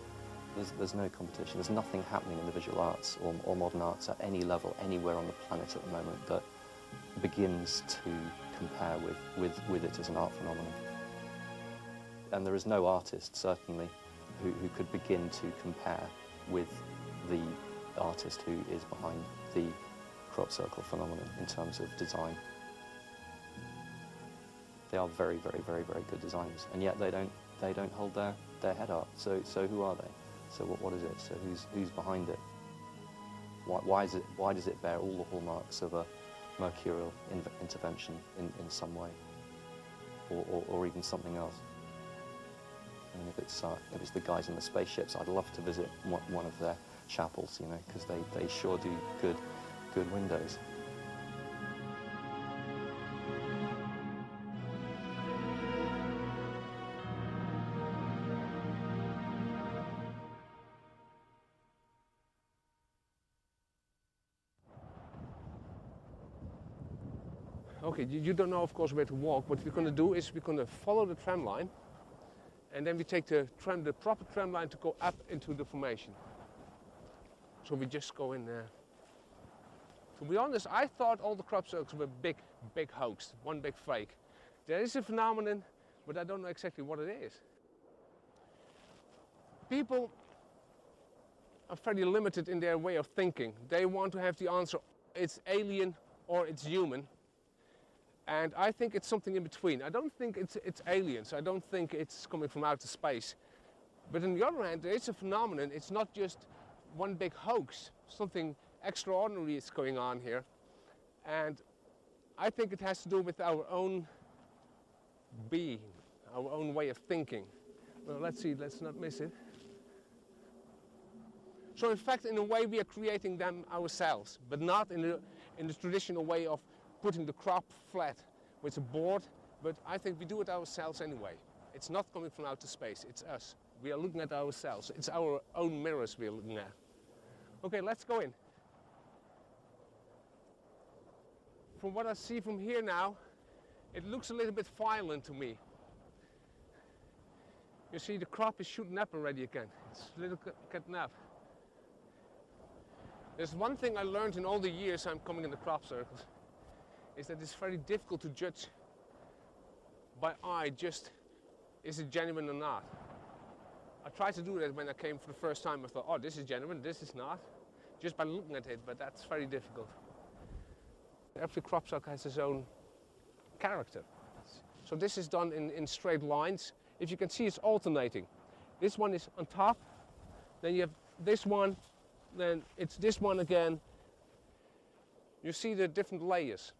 There's no competition. There's nothing happening in the visual arts or modern arts at any level, anywhere on the planet at the moment, that begins to compare with it as an art phenomenon. And there is no artist, certainly, who could begin to compare with the artist who is behind the crop circle phenomenon in terms of design. They are very, very, very, very good designers, and yet they don't hold their head up. So who are they? So what is it? So who's behind it? Why does it bear all the hallmarks of a mercurial intervention in some way, or even something else? I mean, if it's the guys in the spaceships, I'd love to visit one of their chapels, you know, because they sure do good windows. Okay, you don't know, of course, where to walk. What we're going to do is we're going to follow the tram line, and then we take the proper tram line to go up into the formation. So we just go in there. To be honest, I thought all the crop circles were big hoax, one big fake. There is a phenomenon, but I don't know exactly what it is. People are fairly limited in their way of thinking. They want to have the answer, it's alien or it's human. And I think it's something in between. I don't think it's aliens. I don't think it's coming from outer space. But on the other hand, there is a phenomenon. It's not just one big hoax. Something extraordinary is going on here. And I think it has to do with our own being, our own way of thinking. Well, let's see, let's not miss it. So in fact, in a way, we are creating them ourselves, but not in the traditional way of putting the crop flat with a board, but I think we do it ourselves anyway. It's not coming from outer space, it's us. We are looking at ourselves. It's our own mirrors we are looking at. Okay, let's go in. From what I see from here now, it looks a little bit violent to me. You see the crop is shooting up already again. It's a little getting up. There's one thing I learned in all the years I'm coming in the crop circles, is that it's very difficult to judge by eye just is it genuine or not. I tried to do that when I came for the first time. I thought, oh, this is genuine, this is not, just by looking at it, but that's very difficult. Every crop circle has its own character. So this is done in straight lines. If you can see, it's alternating. This one is on top, then you have this one, then it's this one again. You see the different layers.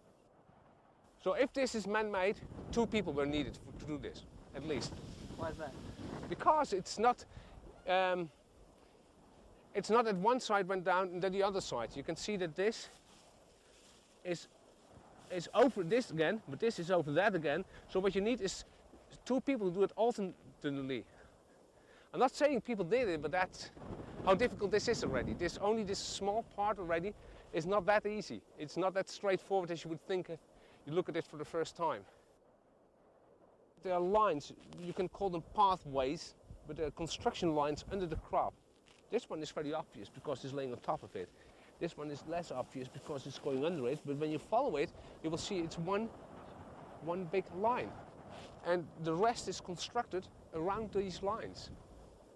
So if this is man-made, 2 people were needed to do this, at least. Why is that? Because it's not at one side went down and then the other side. You can see that this is over this again, but this is over that again. So what you need is two people do it alternately. I'm not saying people did it, but that's how difficult this is already. This small part already is not that easy. It's not that straightforward as you would think if you look at it for the first time. There are lines, you can call them pathways, but there are construction lines under the crop. This one is very obvious because it's laying on top of it. This one is less obvious because it's going under it, but when you follow it, you will see it's one big line. And the rest is constructed around these lines.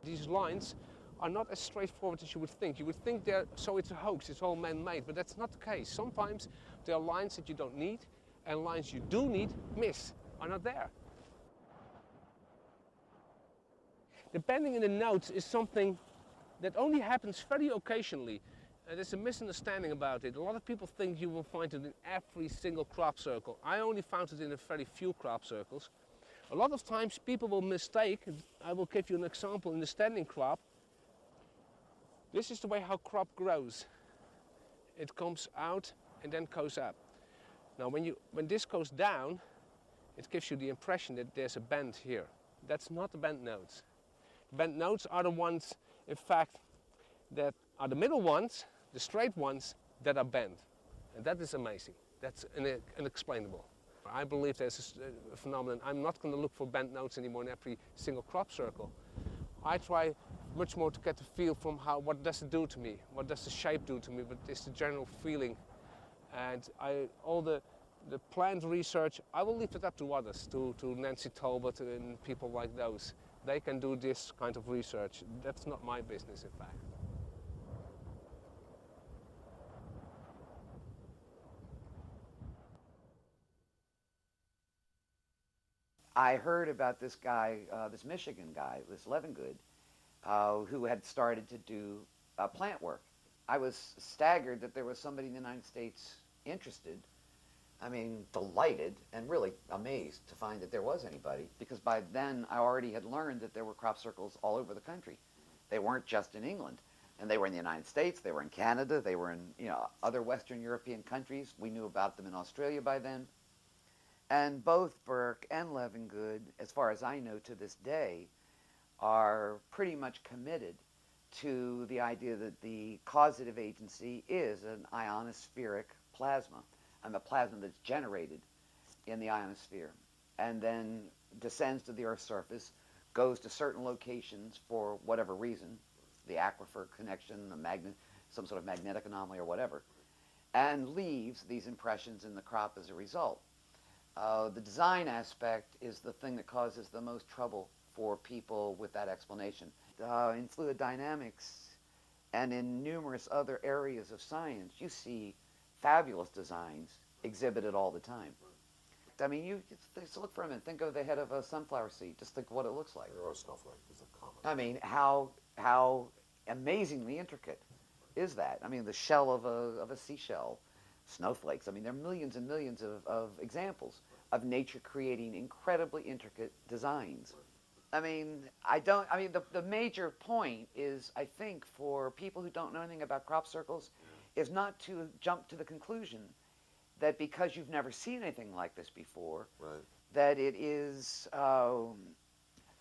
These lines are not as straightforward as you would think. You would think so it's a hoax, it's all man-made, but that's not the case. Sometimes there are lines that you don't need, and lines you do need, are not there. The bending in the notes is something that only happens very occasionally. There's a misunderstanding about it. A lot of people think you will find it in every single crop circle. I only found it in a very few crop circles. A lot of times people will mistake, I will give you an example in the standing crop. This is the way how crop grows. It comes out and then goes up. Now when this goes down, it gives you the impression that there's a bend here. That's not the bent notes. Bent notes are the ones, in fact, that are the middle ones, the straight ones, that are bent. And that is amazing. That's unexplainable. I believe there's a phenomenon. I'm not going to look for bent notes anymore in every single crop circle. I try much more to get the feel from what does it do to me? What does the shape do to me? But it's the general feeling. And all the plant research, I will leave it up to others, to Nancy Talbot and people like those. They can do this kind of research. That's not my business, in fact. I heard about this guy, this Michigan guy, this Levengood, who had started to do plant work. I was staggered that there was somebody in the United States interested. I mean, delighted and really amazed to find that there was anybody, because by then I already had learned that there were crop circles all over the country. They weren't just in England, and they were in the United States, they were in Canada, they were in other Western European countries. We knew about them in Australia by then. And both Burke and Levengood, as far as I know to this day, are pretty much committed to the idea that the causative agency is an ionospheric plasma. And the plasma that's generated in the ionosphere and then descends to the Earth's surface, goes to certain locations for whatever reason, the aquifer connection, some sort of magnetic anomaly or whatever, and leaves these impressions in the crop as a result. The design aspect is the thing that causes the most trouble for people with that explanation. In fluid dynamics and in numerous other areas of science, you see fabulous designs exhibited all the time. I mean, you just look for a minute, think of the head of a sunflower seed, just think of what it looks like. Or a snowflake is a common. I mean, how amazingly intricate is that? I mean, the shell of a seashell, snowflakes, I mean, there are millions and millions of examples of nature creating incredibly intricate designs. I mean, the major point is, I think, for people who don't know anything about crop circles, is not to jump to the conclusion that because you've never seen anything like this before, right, that it is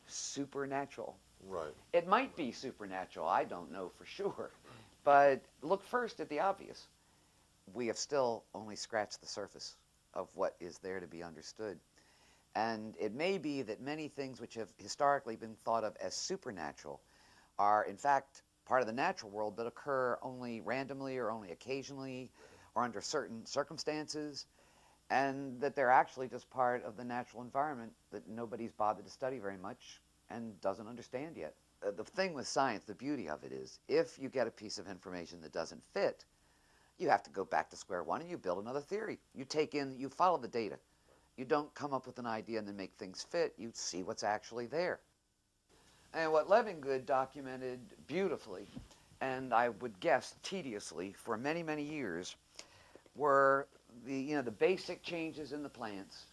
supernatural. Right. It might be supernatural, I don't know for sure. But look first at the obvious. We have still only scratched the surface of what is there to be understood. And it may be that many things which have historically been thought of as supernatural are in fact part of the natural world, but occur only randomly or only occasionally or under certain circumstances, and that they're actually just part of the natural environment that nobody's bothered to study very much and doesn't understand yet. The thing with science, the beauty of it is, if you get a piece of information that doesn't fit, you have to go back to square one and you build another theory. You follow the data. You don't come up with an idea and then make things fit. You see what's actually there. And what Levengood documented beautifully, and I would guess tediously for many, many years, were the basic changes in the plants.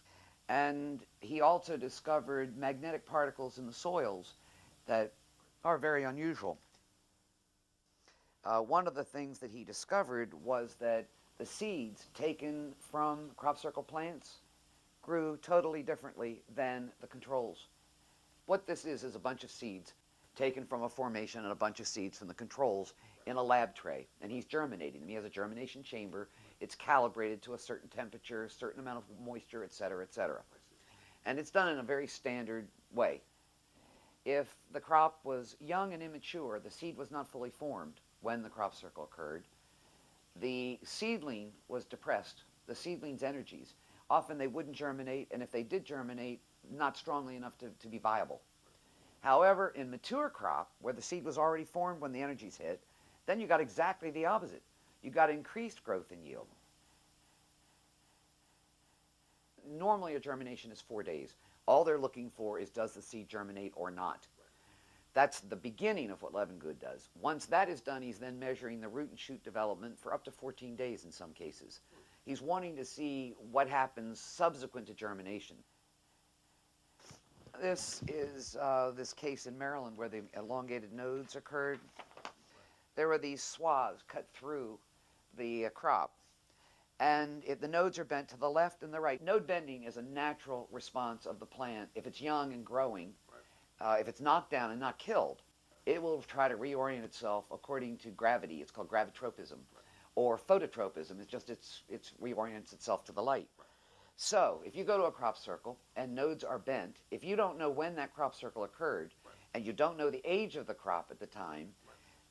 And he also discovered magnetic particles in the soils that are very unusual. One of the things that he discovered was that the seeds taken from crop circle plants grew totally differently than the controls. What this is a bunch of seeds taken from a formation and a bunch of seeds from the controls in a lab tray, and he's germinating them. He has a germination chamber. It's calibrated to a certain temperature, a certain amount of moisture, etc., etc. And it's done in a very standard way. If the crop was young and immature, the seed was not fully formed when the crop circle occurred, the seedling was depressed, the seedling's energies. Often they wouldn't germinate, and if they did germinate, not strongly enough to be viable. However, in mature crop, where the seed was already formed when the energies hit, then you got exactly the opposite. You got increased growth and yield. Normally a germination is 4 days. All they're looking for is, does the seed germinate or not? That's the beginning of what Levengood does. Once that is done, he's then measuring the root and shoot development for up to 14 days in some cases. He's wanting to see what happens subsequent to germination. This is this case in Maryland where the elongated nodes occurred. There were these swaths cut through the crop, and the nodes are bent to the left and the right. Node bending is a natural response of the plant. If it's young and growing, if it's knocked down and not killed, it will try to reorient itself according to gravity. It's called gravitropism. Or phototropism. It's just it reorients itself to the light. So if you go to a crop circle and nodes are bent, if you don't know when that crop circle occurred, and you don't know the age of the crop at the time,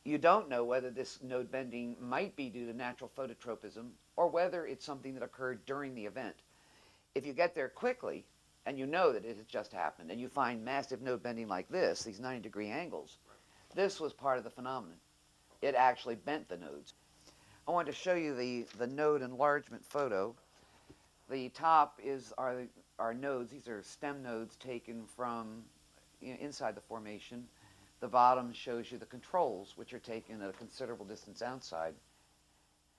you don't know whether this node bending might be due to natural phototropism or whether it's something that occurred during the event. If you get there quickly and you know that it has just happened and you find massive node bending like this, these 90-degree angles, this was part of the phenomenon. It actually bent the nodes. I want to show you the node enlargement photo. The top are nodes. These are stem nodes taken from inside the formation. The bottom shows you the controls, which are taken at a considerable distance outside.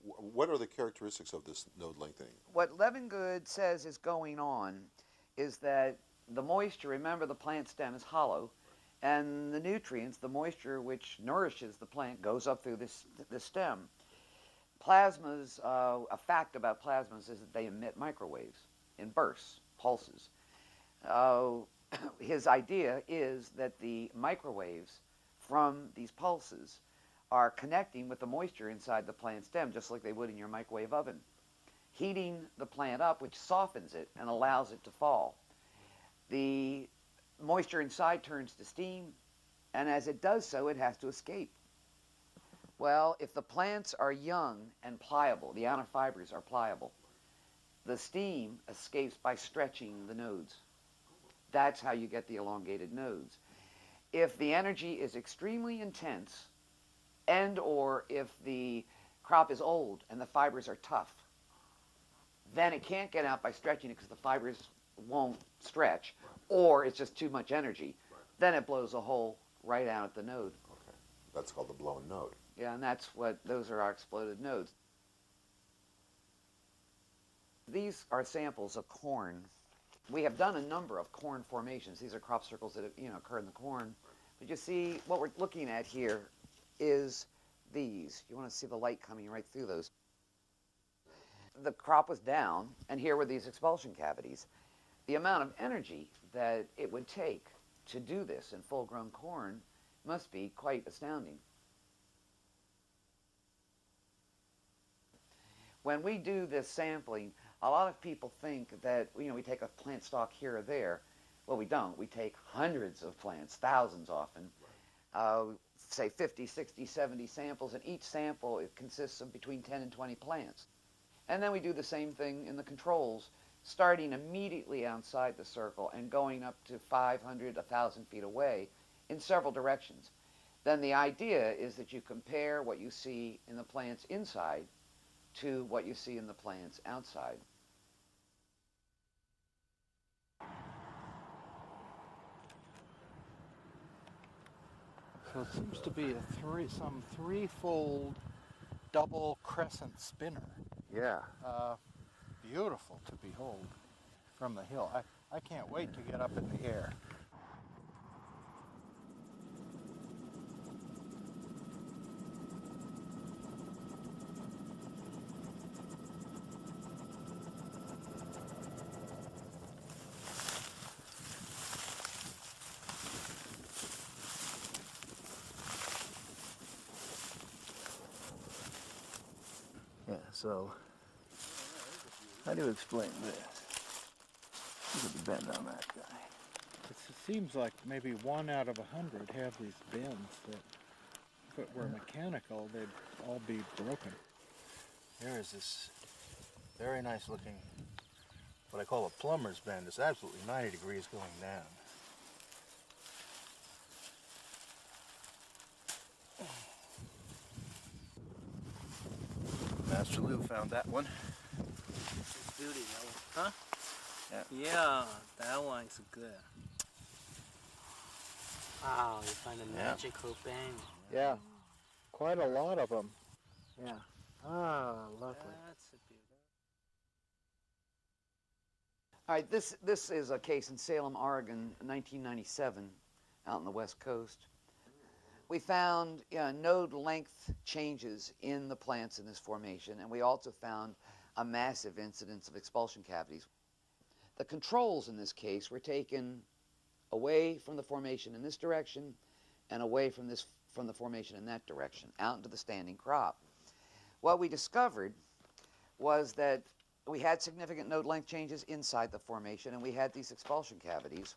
What are the characteristics of this node lengthening? What Levengood says is going on is that the moisture, remember the plant stem is hollow, and the nutrients, the moisture which nourishes the plant, goes up through this stem. Plasmas, a fact about plasmas is that they emit microwaves in bursts, pulses. His idea is that the microwaves from these pulses are connecting with the moisture inside the plant stem, just like they would in your microwave oven, heating the plant up, which softens it and allows it to fall. The moisture inside turns to steam, and as it does so, it has to escape. Well, if the plants are young and pliable, the outer fibers are pliable, the steam escapes by stretching the nodes. That's how you get the elongated nodes. If the energy is extremely intense, and or if the crop is old and the fibers are tough, then it can't get out by stretching it because the fibers won't stretch, or it's just too much energy. Then it blows a hole right out at the node. Okay. That's called the blown node. Yeah, and those are our exploded nodes. These are samples of corn. We have done a number of corn formations. These are crop circles that occur in the corn. But you see, what we're looking at here is these. You want to see the light coming right through those. The crop was down, and here were these expulsion cavities. The amount of energy that it would take to do this in full-grown corn must be quite astounding. When we do this sampling, a lot of people think that we take a plant stalk here or there. Well, we don't. We take hundreds of plants, thousands often, say 50, 60, 70 samples, and each sample it consists of between 10 and 20 plants. And then we do the same thing in the controls, starting immediately outside the circle and going up to 500, 1,000 feet away in several directions. Then the idea is that you compare what you see in the plants inside to what you see in the plants outside. So it seems to be some threefold double crescent spinner. Yeah. Beautiful to behold from the hill. I can't wait to get up in the air. So, how do you explain this? Look at the bend on that guy. It seems like maybe 1 out of 100 have these bends that, if it were mechanical, they'd all be broken. Here is this very nice looking, what I call a plumber's bend. It's absolutely 90 degrees going down. Master Lou found that one. Beauty, that one. Huh? Yeah. Yeah, that one's good. Wow, you find a magical bend. Yeah, quite a lot of them. Yeah. Ah, lovely. That's a beauty. All right, this is a case in Salem, Oregon, 1997, out on the West Coast. We found node length changes in the plants in this formation, and we also found a massive incidence of expulsion cavities. The controls in this case were taken away from the formation in this direction and away from the formation in that direction, out into the standing crop. What we discovered was that we had significant node length changes inside the formation, and we had these expulsion cavities.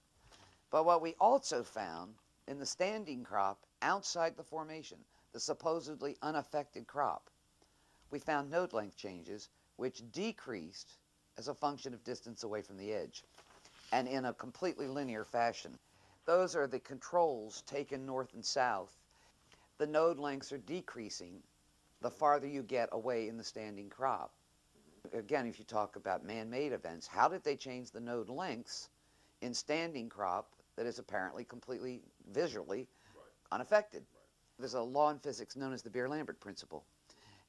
But what we also found in the standing crop outside the formation, the supposedly unaffected crop, we found node length changes which decreased as a function of distance away from the edge, and in a completely linear fashion. Those are the controls taken north and south. The node lengths are decreasing the farther you get away in the standing crop. Again, if you talk about man-made events, how did they change the node lengths in standing crop that is apparently completely visually unaffected? There's a law in physics known as the Beer-Lambert principle,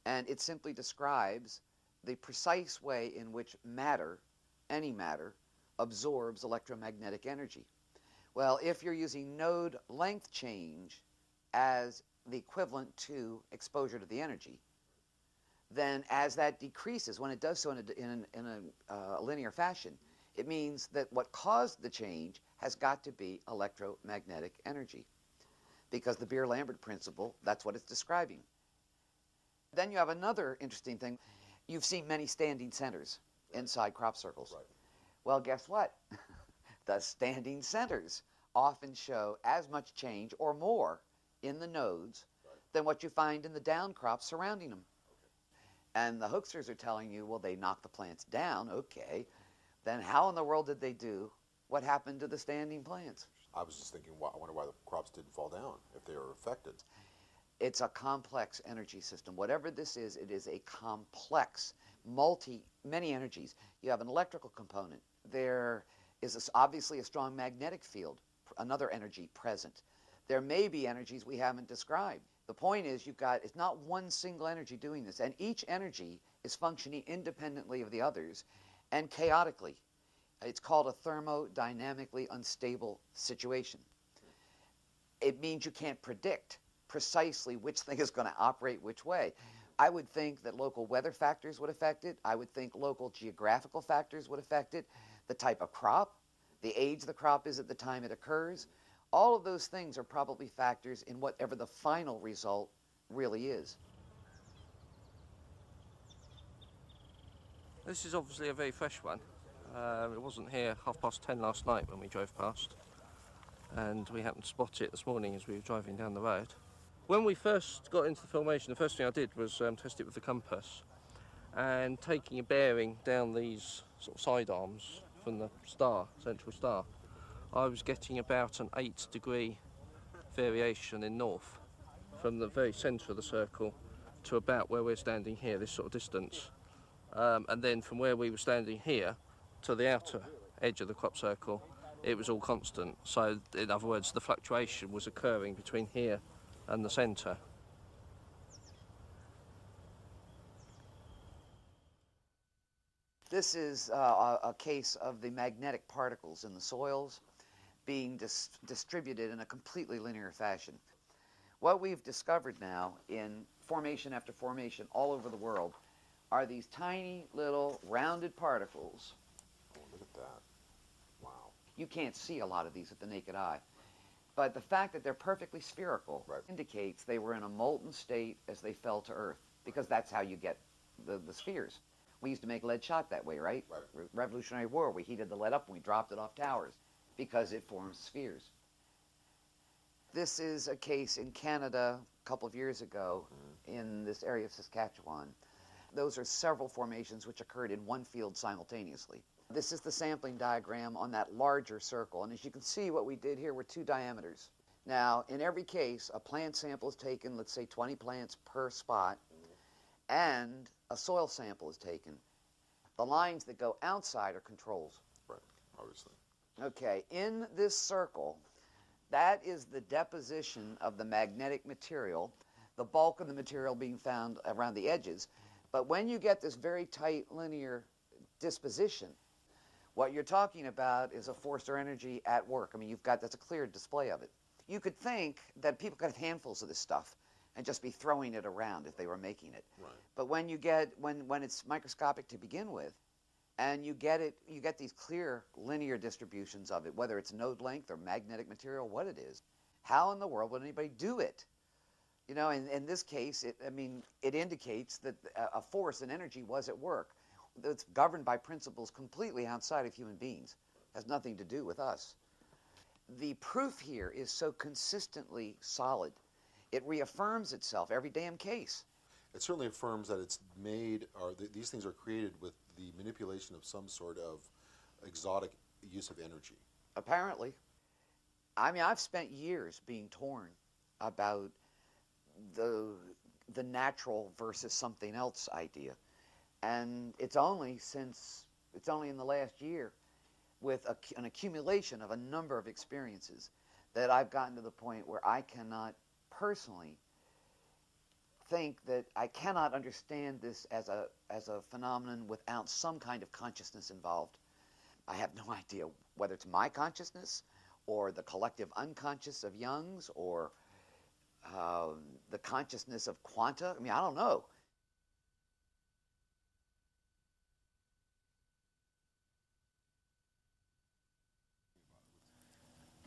and it simply describes the precise way in which matter, any matter, absorbs electromagnetic energy. Well, if you're using node length change as the equivalent to exposure to the energy, then as that decreases, when it does so in a linear fashion, it means that what caused the change has got to be electromagnetic energy, because the Beer-Lambert principle, that's what it's describing. Then you have another interesting thing. You've seen many standing centers inside crop circles. Right. Well, guess what? The standing centers often show as much change or more in the nodes than what you find in the down crops surrounding them. And the hoaxers are telling you, well, they knocked the plants down. Okay. Then how in the world did they do what happened to the standing plants? I was just thinking, I wonder why the crops didn't fall down if they were affected. It's a complex energy system. Whatever this is, it is a complex, many energies. You have an electrical component. There is obviously a strong magnetic field, another energy present. There may be energies we haven't described. The point is, it's not one single energy doing this, and each energy is functioning independently of the others and chaotically. It's called a thermodynamically unstable situation. It means you can't predict precisely which thing is going to operate which way. I would think that local weather factors would affect it. I would think local geographical factors would affect it. The type of crop, the age the crop is at the time it occurs. All of those things are probably factors in whatever the final result really is. This is obviously a very fresh one. It wasn't here 10:30 last night when we drove past, and we happened to spot it this morning as we were driving down the road. When we first got into the formation, the first thing I did was test it with the compass, and taking a bearing down these sort of side arms from the central star, I was getting about an 8-degree variation in north from the very centre of the circle to about where we're standing here, this sort of distance. And then from where we were standing here to the outer edge of the crop circle, it was all constant. So, in other words, the fluctuation was occurring between here and the centre. This is a case of the magnetic particles in the soils being distributed in a completely linear fashion. What we've discovered now in formation after formation all over the world are these tiny little rounded particles. Oh, look at that. Wow. You can't see a lot of these with the naked eye. But the fact that they're perfectly spherical indicates they were in a molten state as they fell to Earth, because that's how you get the spheres. We used to make lead shot that way, right? Revolutionary War, we heated the lead up and we dropped it off towers because it forms spheres. This is a case in Canada a couple of years ago in this area of Saskatchewan. Those are several formations which occurred in one field simultaneously. This is the sampling diagram on that larger circle, and as you can see, what we did here were 2 diameters. Now, in every case, a plant sample is taken, let's say 20 plants per spot, and a soil sample is taken. The lines that go outside are controls. Right, obviously. Okay, in this circle, that is the deposition of the magnetic material, the bulk of the material being found around the edges. But when you get this very tight linear disposition, what you're talking about is a force or energy at work. I mean, that's a clear display of it. You could think that people could have handfuls of this stuff and just be throwing it around if they were making it. Right. But when you get, when it's microscopic to begin with, and you get these clear linear distributions of it, whether it's node length or magnetic material, what it is, how in the world would anybody do it? You know, in this case, it indicates that a force and energy was at work. It's governed by principles completely outside of human beings. Has nothing to do with us. The proof here is so consistently solid. It reaffirms itself every damn case. It certainly affirms that it's made, or these things are created with the manipulation of some sort of exotic use of energy. Apparently. I mean, I've spent years being torn about the natural versus something else idea. And it's only in the last year, with an accumulation of a number of experiences, that I've gotten to the point where I cannot personally think that I cannot understand this as a phenomenon without some kind of consciousness involved. I have no idea whether it's my consciousness or the collective unconscious of Jung's or the consciousness of quanta. I mean, I don't know.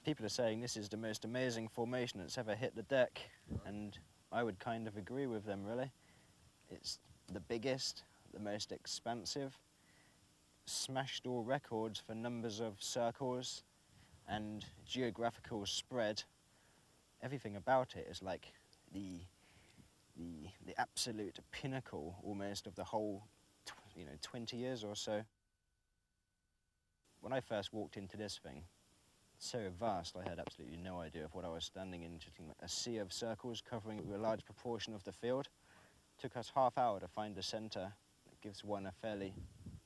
People are saying this is the most amazing formation that's ever hit the deck, and I would kind of agree with them, really. It's the biggest, the most expansive, smashed all records for numbers of circles and geographical spread. Everything about it is like the absolute pinnacle almost of the whole 20 years or so. When I first walked into this thing, so vast, I had absolutely no idea of what I was standing in. Just like a sea of circles covering a large proportion of the field. It took us half hour to find the center. It gives one a fairly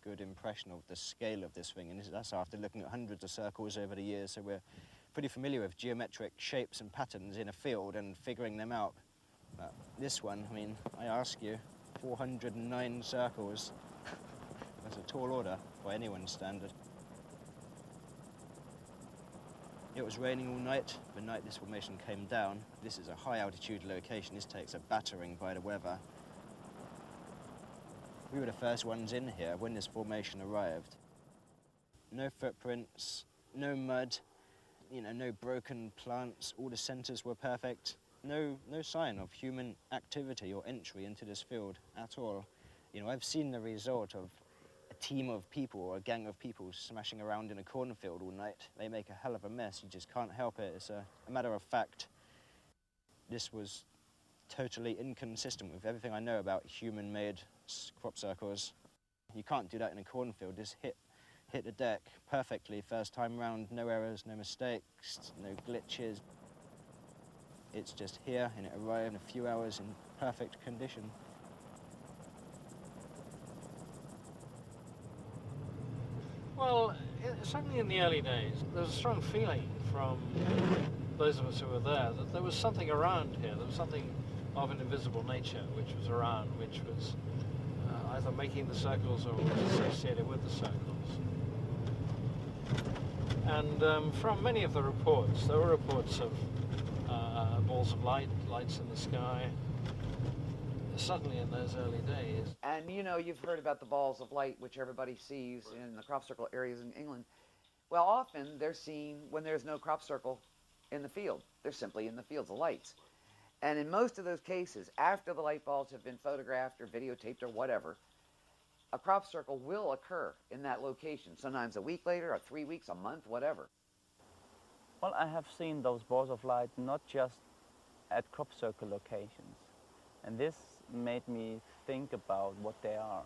good impression of the scale of this thing, and that's after looking at hundreds of circles over the years, so we're pretty familiar with geometric shapes and patterns in a field and figuring them out. But this one, I mean, I ask you, 409 circles. That's a tall order by anyone's standard. It was raining all night. The night this formation came down. This is a high altitude location. This takes a battering by the weather. We were the first ones in here when this formation arrived. No footprints, no mud, no broken plants. All the centers were perfect. No sign of human activity or entry into this field at all. I've seen the result of a team of people or a gang of people smashing around in a cornfield all night. They make a hell of a mess. You just can't help it. It's a matter of fact. This was totally inconsistent with everything I know about human-made crop circles. You can't do that in a cornfield. Just hit the deck perfectly first time round. No errors, no mistakes, no glitches. It's just here, and it arrived in a few hours in perfect condition. Well, certainly in the early days, there was a strong feeling from those of us who were there that there was something around here. There was something of an invisible nature which was around, which was either making the circles or was associated with the circles. And from many of the reports, there were reports of balls of light, lights in the sky, certainly in those early days. And you've heard about the balls of light, which everybody sees in the crop circle areas in England. Well, often they're seen when there's no crop circle in the field. They're simply in the fields of lights. And in most of those cases, after the light bulbs have been photographed or videotaped or whatever, a crop circle will occur in that location, sometimes a week later, or 3 weeks, a month, whatever. Well, I have seen those balls of light not just at crop circle locations. And this made me think about what they are,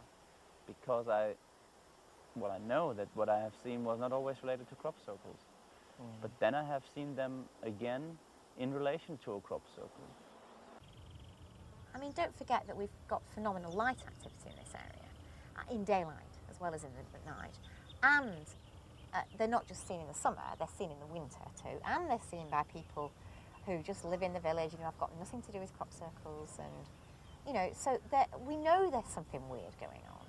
because I know that what I have seen was not always related to crop circles. But then I have seen them again in relation to a crop circle. I mean, don't forget that we've got phenomenal light activity in this area, in daylight as well as in the night. And they're not just seen in the summer, they're seen in the winter too. And they're seen by people who just live in the village, have got nothing to do with crop circles. And, so we know there's something weird going on.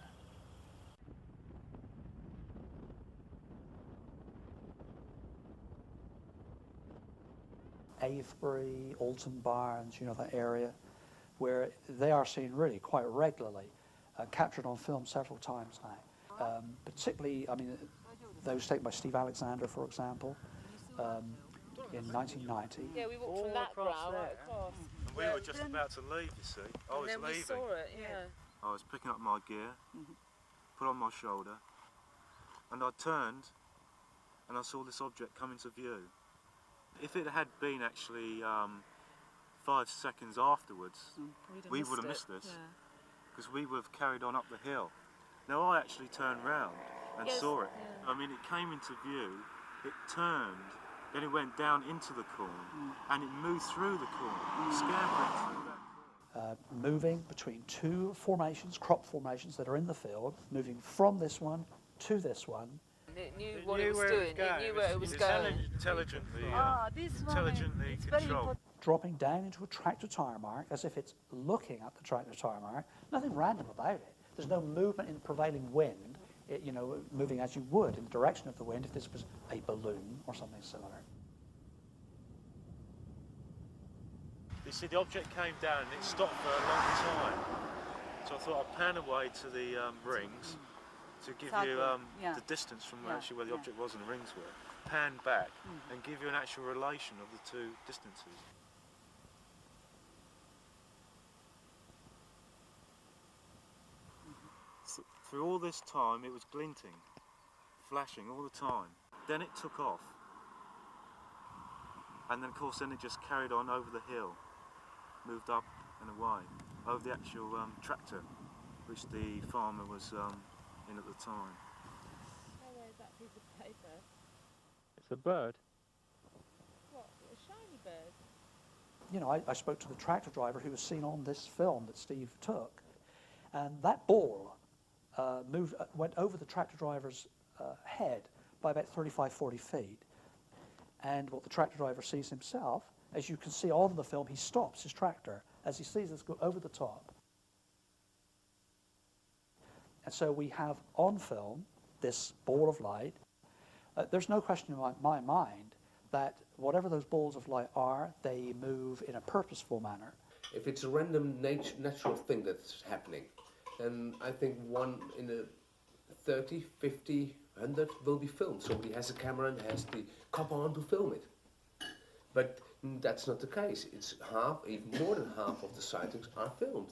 Avebury, Alton Barnes, that area, where they are seen really quite regularly, captured on film several times now. Particularly, those taken by Steve Alexander, for example, in 1990. Yeah, we walked from that brow right across. And we were just about to leave, you see. I was leaving. We saw it, yeah. I was picking up my gear, put on my shoulder, and I turned and I saw this object come into view. If it had been actually 5 seconds afterwards, we would have missed this, because we would have carried on up the hill. Now I actually turned round and saw it. Yeah. It came into view, it turned, then it went down into the corn, and it moved through the corn, scampering through that. Moving between two formations, crop formations that are in the field, moving from this one to this one. It knew what it was doing, it knew where it was going. Intelligently, this intelligently controlled. Dropping down into a tractor tire mark as if it's looking at the tractor tire mark. Nothing random about it. There's no movement in the prevailing wind, moving as you would in the direction of the wind if this was a balloon or something similar. You see, the object came down and it stopped for a long time. So I thought I'd pan away to the rings to give you the distance from actually where the object was and the rings were. Pan back and give you an actual relation of the two distances. So through all this time it was glinting, flashing all the time. Then it took off. And then of course it just carried on over the hill, moved up and away, over the actual tractor which the farmer was in at the time. Where is that piece of paper? It's a bird. What, a shiny bird? I spoke to the tractor driver who was seen on this film that Steve took, and that ball went over the tractor driver's head by about 35, 40 feet. And what the tractor driver sees himself, as you can see on the film, he stops his tractor as he sees this go over the top. And so we have on film this ball of light. There's no question in my mind that whatever those balls of light are, they move in a purposeful manner. If it's a random natural thing that's happening, then I think one in a 30, 50, 100 will be filmed. Somebody has a camera and has the copper on to film it. But that's not the case. It's half, even more than half of the sightings are filmed.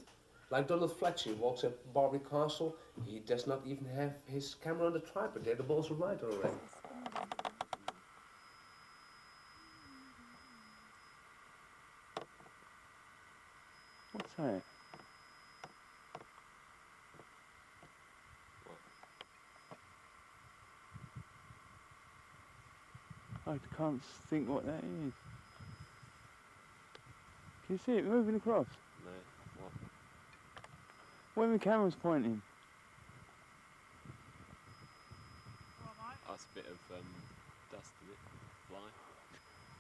Like Donald Fletcher walks at Barbary Castle, he does not even have his camera on the tripod. There the balls of light already. What's that? I can't think what that is. Can you see it moving across? No. What? Where the camera's pointing? That's a bit of dust in it, fly.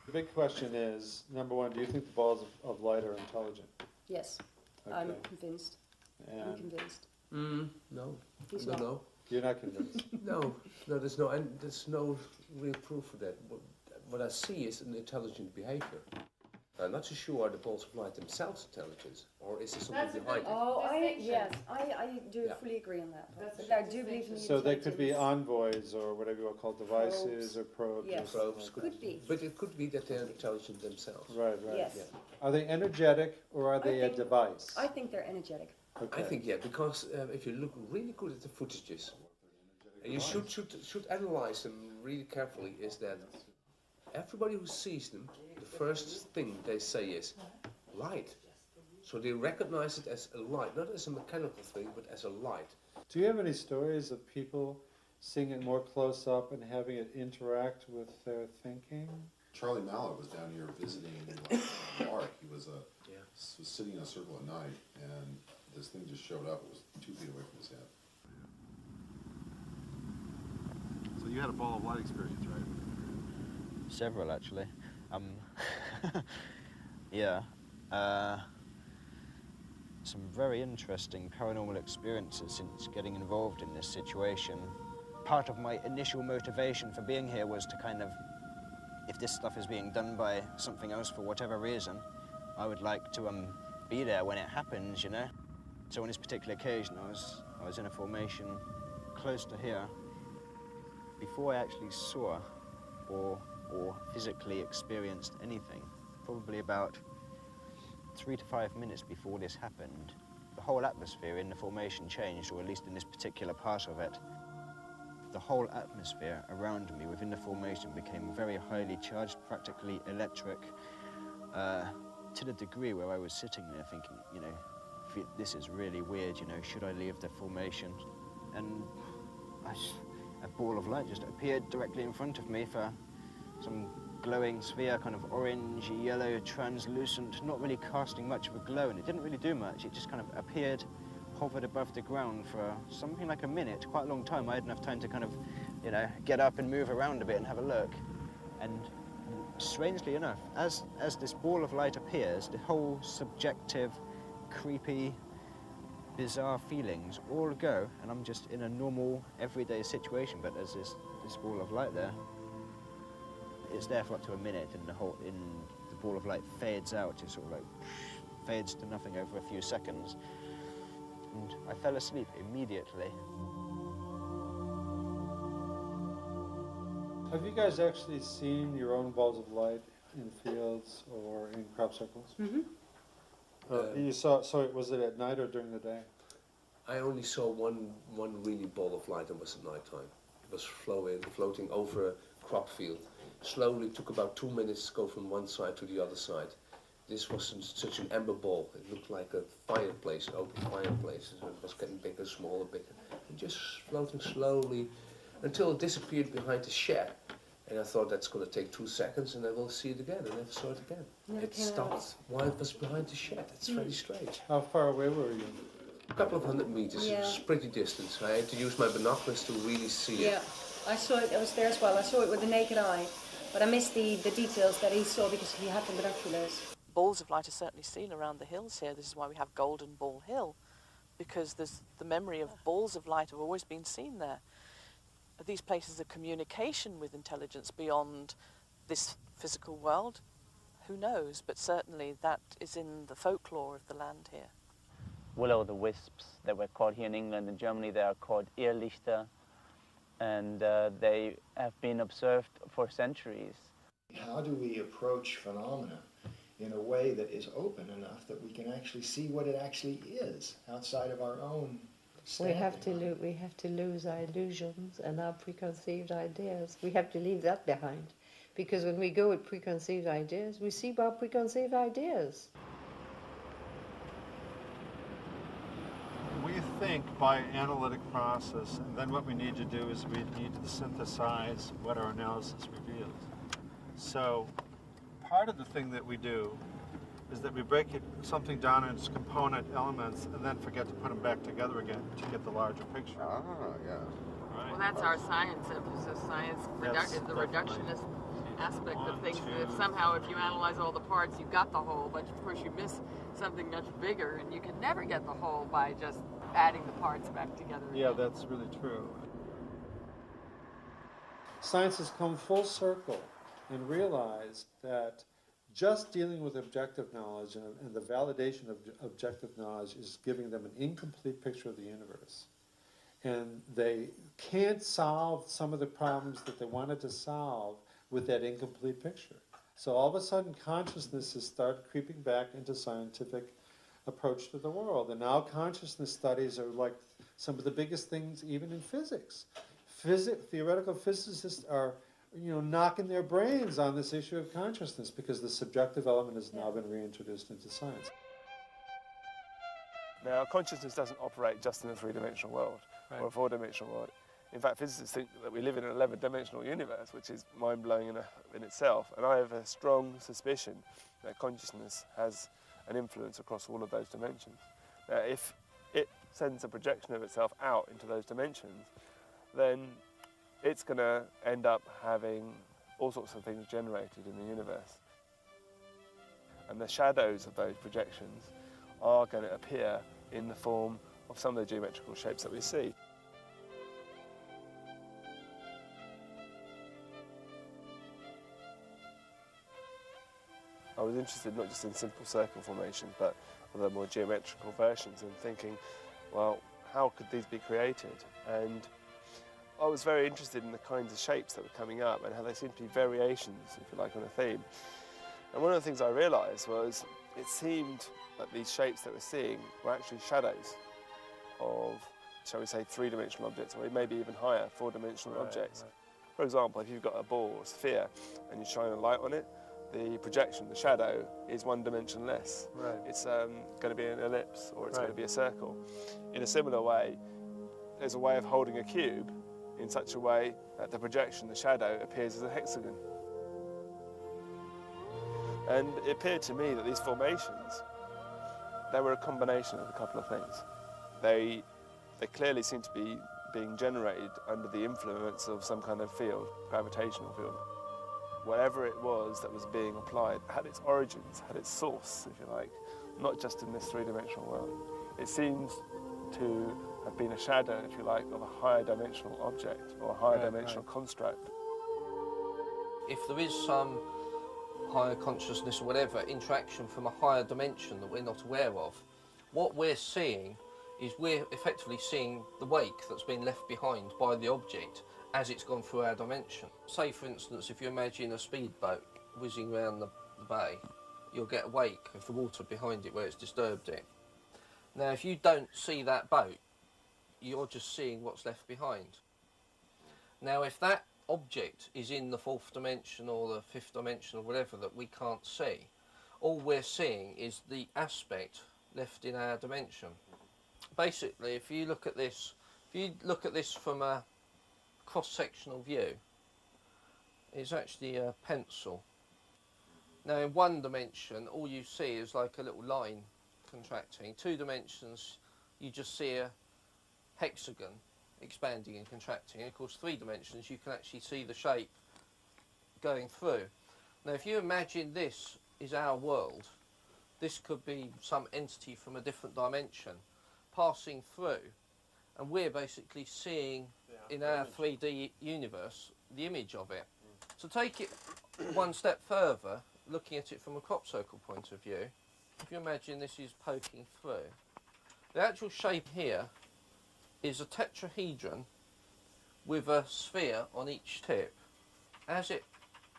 The big question is, number one, do you think the balls of light are intelligent? Yes, Okay. I'm convinced. I'm And convinced. No, He's no, not. no. you're not convinced? No, there's no real proof for that. What I see is an intelligent behavior. I'm not so sure are the balls of light themselves intelligent, or is there something behind it? Oh, I do fully agree on that. But I do believe in the So they could be intelligence. envoys or whatever you want to call devices or probes. Yes, or Probes could be. But it could be that they're intelligent themselves. Right, right. Yes. Yeah. Are they energetic or are they a device? I think they're energetic. Okay. I think, yeah, because if you look really good at the footages, and you should analyze them really carefully, is that everybody who sees them, the first thing they say is light. So they recognize it as a light, not as a mechanical thing, but as a light. Do you have any stories of people seeing it more close up and having it interact with their thinking? Charlie Mallet was down here visiting in the park. He was sitting in a circle at night, and this thing just showed up. It was 2 feet away from his head. So you had a ball of light experience, right? Several, actually. Yeah. Some very interesting paranormal experiences since getting involved in this situation. Part of my initial motivation for being here was to kind of, if this stuff is being done by something else for whatever reason, I would like to be there when it happens, you know? So on this particular occasion, I was in a formation close to here. Before I actually saw or physically experienced anything, probably about 3 to 5 minutes before this happened, the whole atmosphere in the formation changed, or at least in this particular part of it. The whole atmosphere around me within the formation became very highly charged, practically electric, to the degree where I was sitting there thinking, you know, this is really weird, you know, should I leave the formation? And a ball of light just appeared directly in front of me for some glowing sphere, kind of orange, yellow, translucent, not really casting much of a glow, and it didn't really do much. It just kind of appeared, hovered above the ground for something like a minute, quite a long time. I had enough time to kind of, you know, get up and move around a bit and have a look. And strangely enough, as this ball of light appears, the whole subjective, creepy, bizarre feelings all go, and I'm just in a normal, everyday situation, but there's this ball of light there. It's there for up to a minute, and the ball of light fades out. It sort of like fades to nothing over a few seconds, and I fell asleep immediately. Have you guys actually seen your own balls of light in fields or in crop circles? Mm-hmm. You saw. So was it at night or during the day? I only saw one really ball of light, and it was at night time. It was floating over a crop field. Slowly, took about 2 minutes to go from one side to the other side. This wasn't such an ember ball. It looked like a fireplace, an open fireplace. So it was getting bigger, smaller, bigger, and just floating slowly until it disappeared behind the shed. And I thought that's going to take 2 seconds, and I will see it again. I never saw it again. It stopped while it was behind the shed. It's very strange. How far away were you? A couple of 100 meters. Yeah. It was pretty distant. I had to use my binoculars to really see it. Yeah, I saw it. I was there as well. I saw it with the naked eye, but I missed the details that he saw because he had the binoculars. Balls of light are certainly seen around the hills here. This is why we have Golden Ball Hill, because there's the memory of balls of light have always been seen there. These places of communication with intelligence beyond this physical world, who knows? But certainly that is in the folklore of the land here. Will-o'-the-wisps that were caught here in England and Germany, they are called Irrlichter, and they have been observed for centuries. How do we approach phenomena in a way that is open enough that we can actually see what it actually is outside of our own We have to lose our illusions and our preconceived ideas. We have to leave that behind, because when we go with preconceived ideas, we see our preconceived ideas. We think by analytic process, and then what we need to do is we need to synthesize what our analysis reveals. So part of the thing that we do is that we break something down into its component elements and then forget to put them back together again to get the larger picture. Ah, yeah. Well, that's our science emphasis. Science is the reductionist aspect of things. If somehow, if you analyze all the parts, you got the whole, but of course you miss something much bigger, and you can never get the whole by just adding the parts back together. Yeah, that's really true. Science has come full circle and realized that just dealing with objective knowledge and the validation of objective knowledge is giving them an incomplete picture of the universe. And they can't solve some of the problems that they wanted to solve with that incomplete picture. So all of a sudden consciousness has started creeping back into scientific approach to the world. And now consciousness studies are like some of the biggest things even in physics. Theoretical physicists are knocking their brains on this issue of consciousness because the subjective element has now been reintroduced into science. Now, consciousness doesn't operate just in a three-dimensional world or a four-dimensional world. In fact, physicists think that we live in an 11-dimensional universe, which is mind-blowing in itself. And I have a strong suspicion that consciousness has an influence across all of those dimensions. Now, if it sends a projection of itself out into those dimensions, then it's going to end up having all sorts of things generated in the universe. And the shadows of those projections are going to appear in the form of some of the geometrical shapes that we see. I was interested not just in simple circle formations, but the more geometrical versions, and thinking, well, how could these be created? And I was very interested in the kinds of shapes that were coming up and how they seemed to be variations, if you like, on a theme. And one of the things I realised was it seemed that these shapes that we're seeing were actually shadows of, shall we say, three-dimensional objects, or maybe even higher, four-dimensional objects. Right. For example, if you've got a ball or sphere and you shine a light on it, the projection, the shadow, is one dimension less. Right. It's going to be an ellipse, or it's going to be a circle. In a similar way, there's a way of holding a cube in such a way that the projection, the shadow, appears as a hexagon. And it appeared to me that these formations, they were a combination of a couple of things. They clearly seem to be being generated under the influence of some kind of field, gravitational field. Whatever it was that was being applied had its origins, had its source, if you like, not just in this three-dimensional world. It seems to have been a shadow, if you like, of a higher dimensional object or a higher dimensional construct. If there is some higher consciousness or whatever interaction from a higher dimension that we're not aware of, what we're seeing is we're effectively seeing the wake that's been left behind by the object as it's gone through our dimension. Say, for instance, if you imagine a speedboat whizzing around the bay, you'll get a wake of the water behind it where it's disturbed it. Now, if you don't see that boat, you're just seeing what's left behind. Now, if that object is in the fourth dimension or the fifth dimension or whatever that we can't see, all we're seeing is the aspect left in our dimension. Basically, if you look at this from a cross-sectional view, it's actually a pencil. Now, in one dimension, all you see is like a little line contracting. 2 dimensions, you just see a hexagon expanding and contracting. And of course, 3 dimensions, you can actually see the shape going through. Now, if you imagine this is our world, this could be some entity from a different dimension passing through, and we're basically seeing in our 3D universe the image of it. To take it one step further, looking at it from a crop circle point of view, if you imagine this is poking through, the actual shape here is a tetrahedron with a sphere on each tip. As it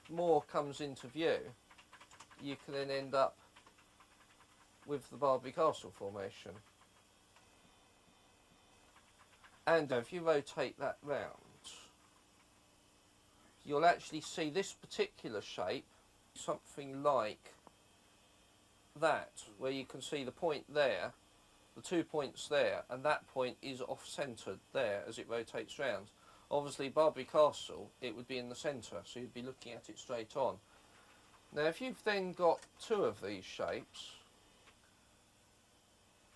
more comes into view, you can then end up with the Barbary Castle formation. And if you rotate that round, you'll actually see this particular shape, something like that, where you can see the point there, the 2 points there, and that point is off-centred there as it rotates round. Obviously, Barbary Castle, it would be in the centre, so you'd be looking at it straight on. Now, if you've then got 2 of these shapes,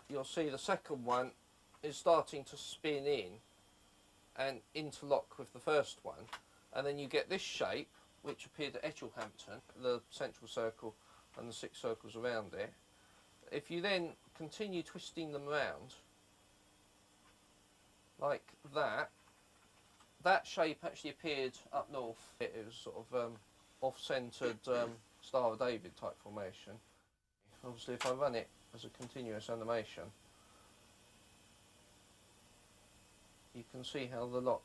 you'll see the second one is starting to spin in and interlock with the first one, and then you get this shape, which appeared at Etchelhampton, the central circle and the 6 circles around it. If you then continue twisting them around, like that, that shape actually appeared up north. It was sort of off-centred Star of David type formation. Obviously if I run it as a continuous animation, you can see how the lot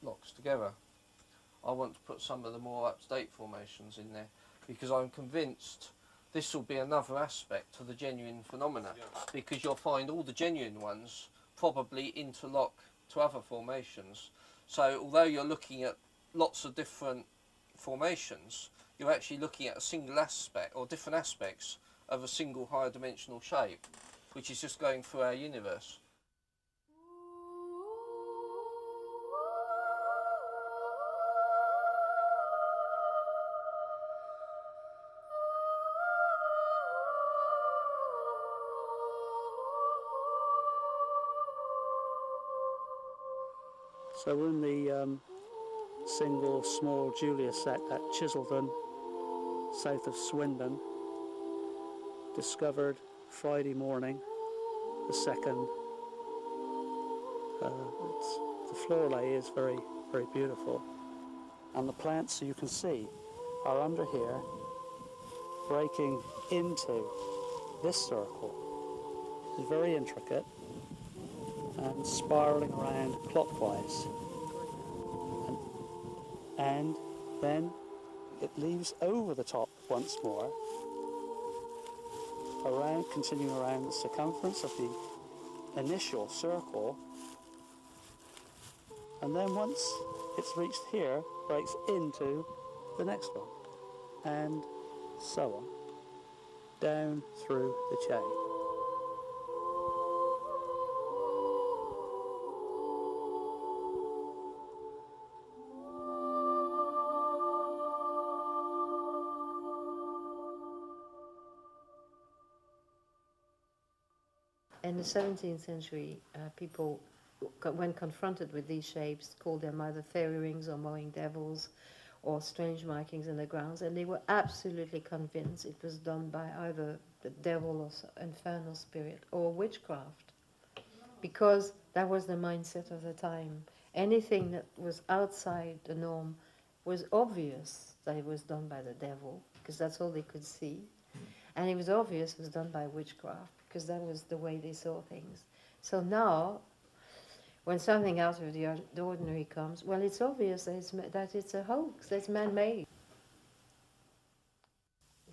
locks together. I want to put some of the more up-to-date formations in there because I'm convinced this will be another aspect to the genuine phenomena, because you'll find all the genuine ones probably interlock to other formations. So although you're looking at lots of different formations, you're actually looking at a single aspect or different aspects of a single higher dimensional shape, which is just going through our universe. So we're in the single small Julia set at Chiselden, south of Swindon, discovered Friday morning, the 2nd. The floor lay is very, very beautiful. And the plants, you can see, are under here, breaking into this circle. It's very intricate and spiraling around clockwise. And then it leaves over the top once more, continuing around the circumference of the initial circle, and then once it's reached here, breaks into the next one, and so on, down through the chain. In the 17th century, people, when confronted with these shapes, called them either fairy rings or mowing devils or strange markings in the grounds, and they were absolutely convinced it was done by either the devil or infernal spirit or witchcraft, because that was the mindset of the time. Anything that was outside the norm was obvious that it was done by the devil, because that's all they could see, and it was obvious it was done by witchcraft, because that was the way they saw things. So now, when something out of the ordinary comes, well, it's obvious that it's a hoax, that's man-made.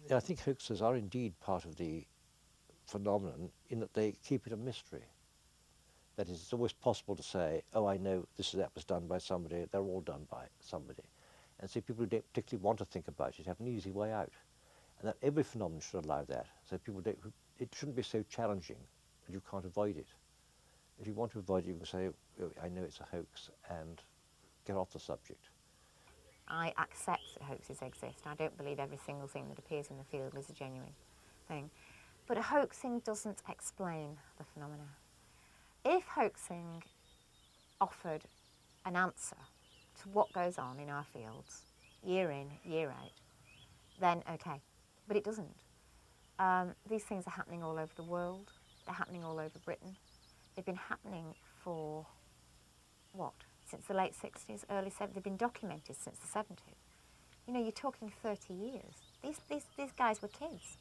I think hoaxes are indeed part of the phenomenon in that they keep it a mystery. That is, it's always possible to say, oh, I know that was done by somebody, they're all done by somebody. And so people who don't particularly want to think about it have an easy way out. And that every phenomenon should allow that. So people don't, it shouldn't be so challenging that you can't avoid it. If you want to avoid it, you can say, oh, I know it's a hoax, and get off the subject. I accept that hoaxes exist. I don't believe every single thing that appears in the field is a genuine thing. But hoaxing doesn't explain the phenomena. If hoaxing offered an answer to what goes on in our fields, year in, year out, then okay. But it doesn't. These things are happening all over the world. They're happening all over Britain. They've been happening for, what, since the late 60s, early 70s. They've been documented since the 70s. You know, you're talking 30 years. These guys were kids.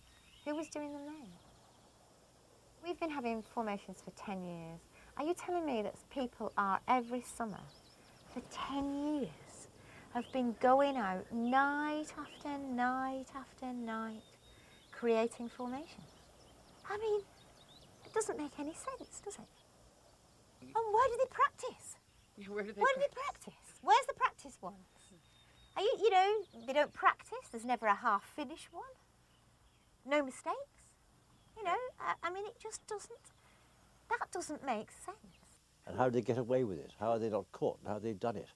Who was doing them then? We've been having formations for 10 years. Are you telling me that people are every summer for 10 years have been going out night after night after night creating formations? I mean, it doesn't make any sense, does it? And where do they practice? Yeah, where do they practice? Where's the practice ones? Are you know, they don't practice. There's never a half-finished one. No mistakes. You know, I mean, it just doesn't, that doesn't make sense. And how do they get away with it? How are they not caught? How have they done it?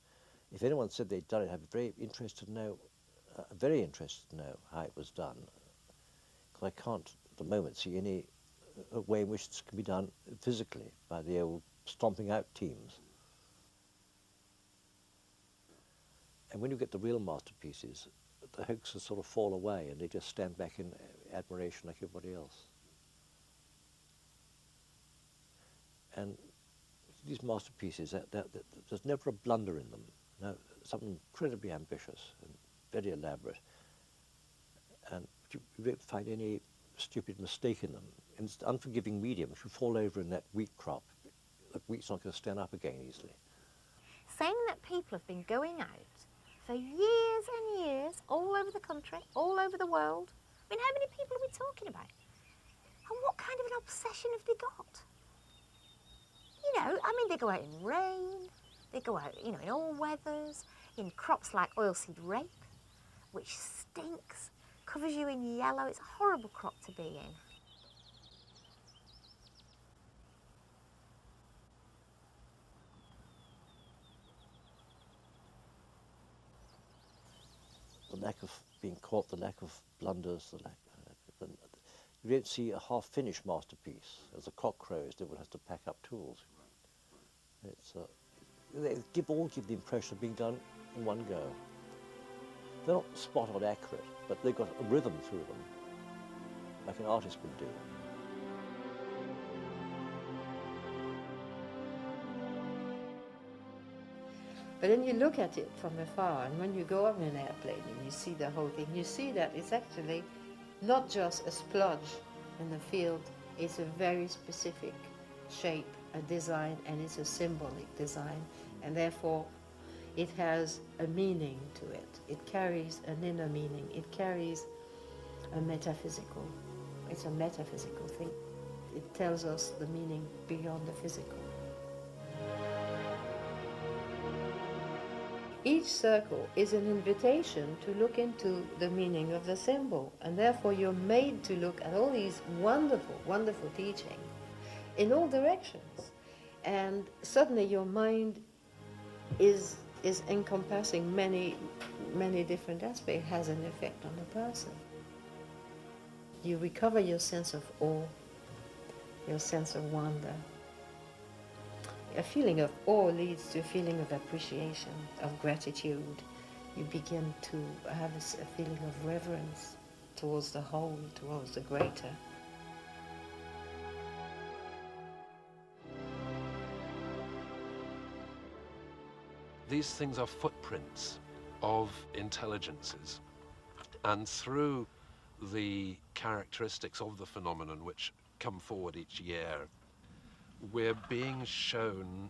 If anyone said they'd done it, I'd be very interested to know how it was done. Because I can't, at the moment, see any way in which this can be done physically by the old stomping out teams. And when you get the real masterpieces, the hoaxes sort of fall away and they just stand back in admiration like everybody else. And these masterpieces, there's never a blunder in them. No, something incredibly ambitious and very elaborate. and you won't find any stupid mistake in them. And it's the unforgiving medium which will fall over in that wheat crop. The wheat's not going to stand up again easily. Saying that people have been going out for years and years, all over the country, all over the world. I mean, how many people are we talking about? And what kind of an obsession have they got? You know, I mean, they go out in rain, they go out, you know, in all weathers, in crops like oilseed rape, which stinks, covers you in yellow. It's a horrible crop to be in. The lack of being caught, the lack of blunders, you don't see a half-finished masterpiece. As a cock crows, everyone has to pack up tools. It's, they all give the impression of being done in one go. They're not spot-on accurate, but they've got a rhythm through them, like an artist would do. But then you look at it from afar, and when you go up in an airplane and you see the whole thing, you see that it's actually not just a splodge in the field, it's a very specific shape, a design, and it's a symbolic design, and therefore it has a meaning to it. It carries an inner meaning. It carries a metaphysical. It's a metaphysical thing. It tells us the meaning beyond the physical. Each circle is an invitation to look into the meaning of the symbol, and therefore you're made to look at all these wonderful, wonderful teachings in all directions. And suddenly your mind is encompassing many, many different aspects. It has an effect on the person. You recover your sense of awe, your sense of wonder. A feeling of awe leads to a feeling of appreciation, of gratitude. You begin to have a feeling of reverence towards the whole, towards the greater. These things are footprints of intelligences, and through the characteristics of the phenomenon which come forward each year, we're being shown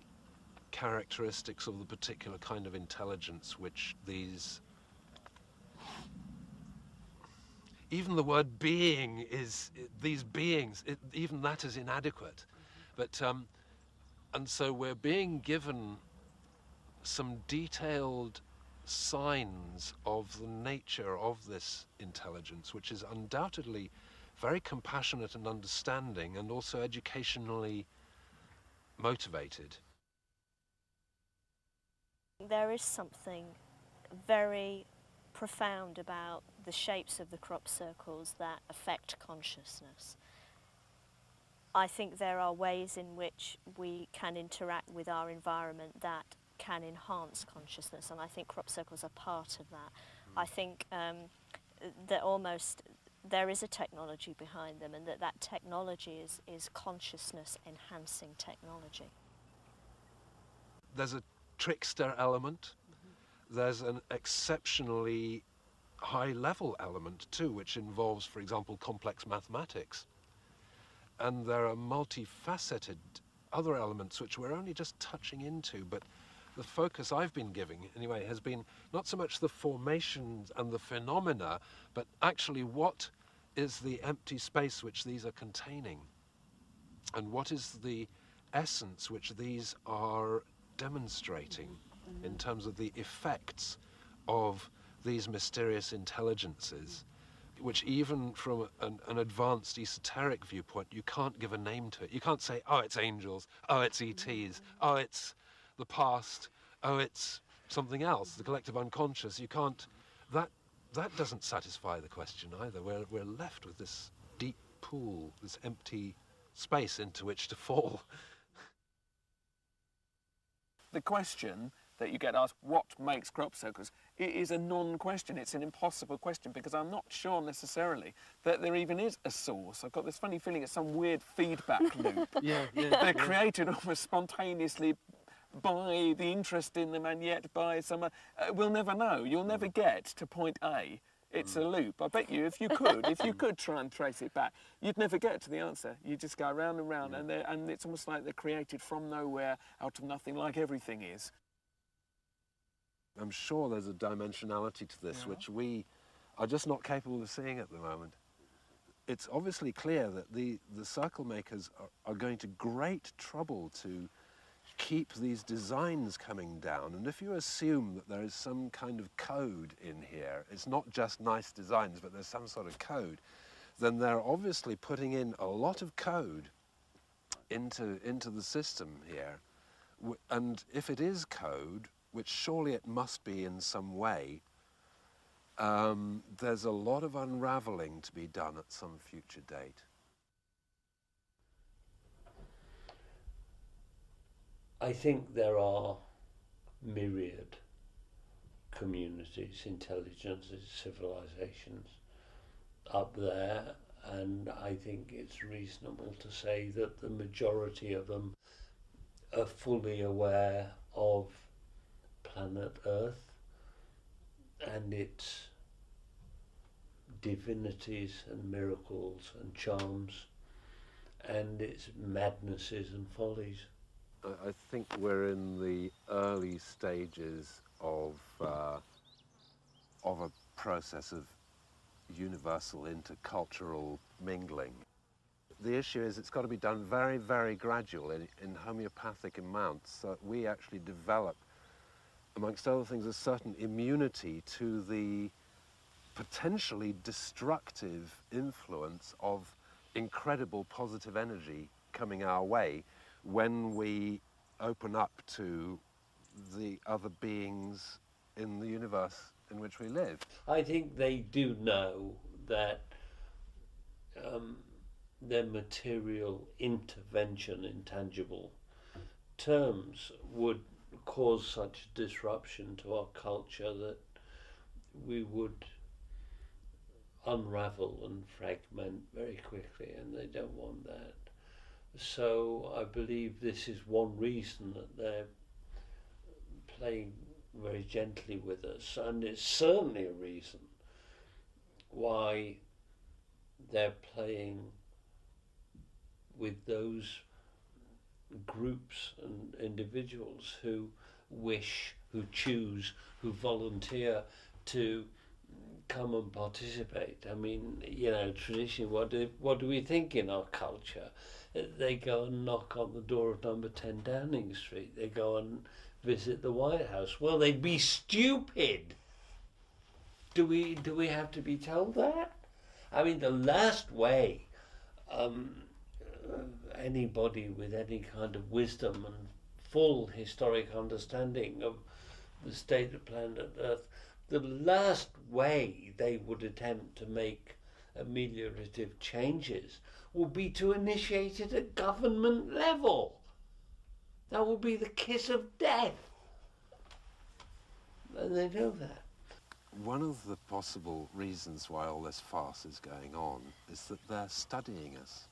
characteristics of the particular kind of intelligence which these... Even the word being is... these beings, even that is inadequate. But, and so we're being given some detailed signs of the nature of this intelligence, which is undoubtedly very compassionate and understanding, and also educationally motivated. There is something very profound about the shapes of the crop circles that affect consciousness. I think there are ways in which we can interact with our environment that can enhance consciousness, and I think crop circles are part of that. I think that almost there is a technology behind them, and that technology is consciousness enhancing technology. There's a trickster element. There's an exceptionally high level element too, which involves, for example, complex mathematics. And there are multifaceted other elements which we're only just touching into, but the focus I've been giving, anyway, has been not so much the formations and the phenomena, but actually what is the empty space which these are containing, and what is the essence which these are demonstrating in terms of the effects of these mysterious intelligences, which even from an advanced esoteric viewpoint, you can't give a name to it. You can't say, oh, it's angels, oh, it's ETs, oh, it's the past, oh, it's something else, the collective unconscious. You can't, that doesn't satisfy the question either. We're left with this deep pool, this empty space into which to fall. The question that you get asked, what makes crop circles, it is a non-question. It's an impossible question, because I'm not sure necessarily that there even is a source. I've got this funny feeling it's some weird feedback loop. They're created almost spontaneously by the interest in them, and yet by some... we'll never know. You'll never get to point A it's a loop. I bet you if you could try and trace it back, you'd never get to the answer. You just go round and round, and it's almost like they're created from nowhere, out of nothing, like everything is. I'm sure there's a dimensionality to this which we are just not capable of seeing at the moment. It's obviously clear that the circle makers are going to great trouble to keep these designs coming down, and if you assume that there is some kind of code in here, it's not just nice designs, but there's some sort of code, then they're obviously putting in a lot of code into the system here. And if it is code, which surely it must be in some way, there's a lot of unraveling to be done at some future date. I think there are myriad communities, intelligences, civilizations up there, and I think it's reasonable to say that the majority of them are fully aware of planet Earth and its divinities and miracles and charms and its madnesses and follies. I think we're in the early stages of a process of universal intercultural mingling. The issue is it's got to be done very, very gradual in homeopathic amounts, so that we actually develop, amongst other things, a certain immunity to the potentially destructive influence of incredible positive energy coming our way when we open up to the other beings in the universe in which we live. I think they do know that their material intervention in tangible terms would cause such disruption to our culture that we would unravel and fragment very quickly, and they don't want that. So I believe this is one reason that they're playing very gently with us, and it's certainly a reason why they're playing with those groups and individuals who wish, who choose, who volunteer to come and participate. I mean, you know, traditionally, what do we think in our culture? They go and knock on the door of number 10 Downing Street. They go and visit the White House. Well, they'd be stupid. Do we have to be told that? I mean, the last way anybody with any kind of wisdom and full historic understanding of the state of planet Earth, the last way they would attempt to make ameliorative changes would be to initiate it at government level. That would be the kiss of death. And they know that. One of the possible reasons why all this farce is going on is that they're studying us.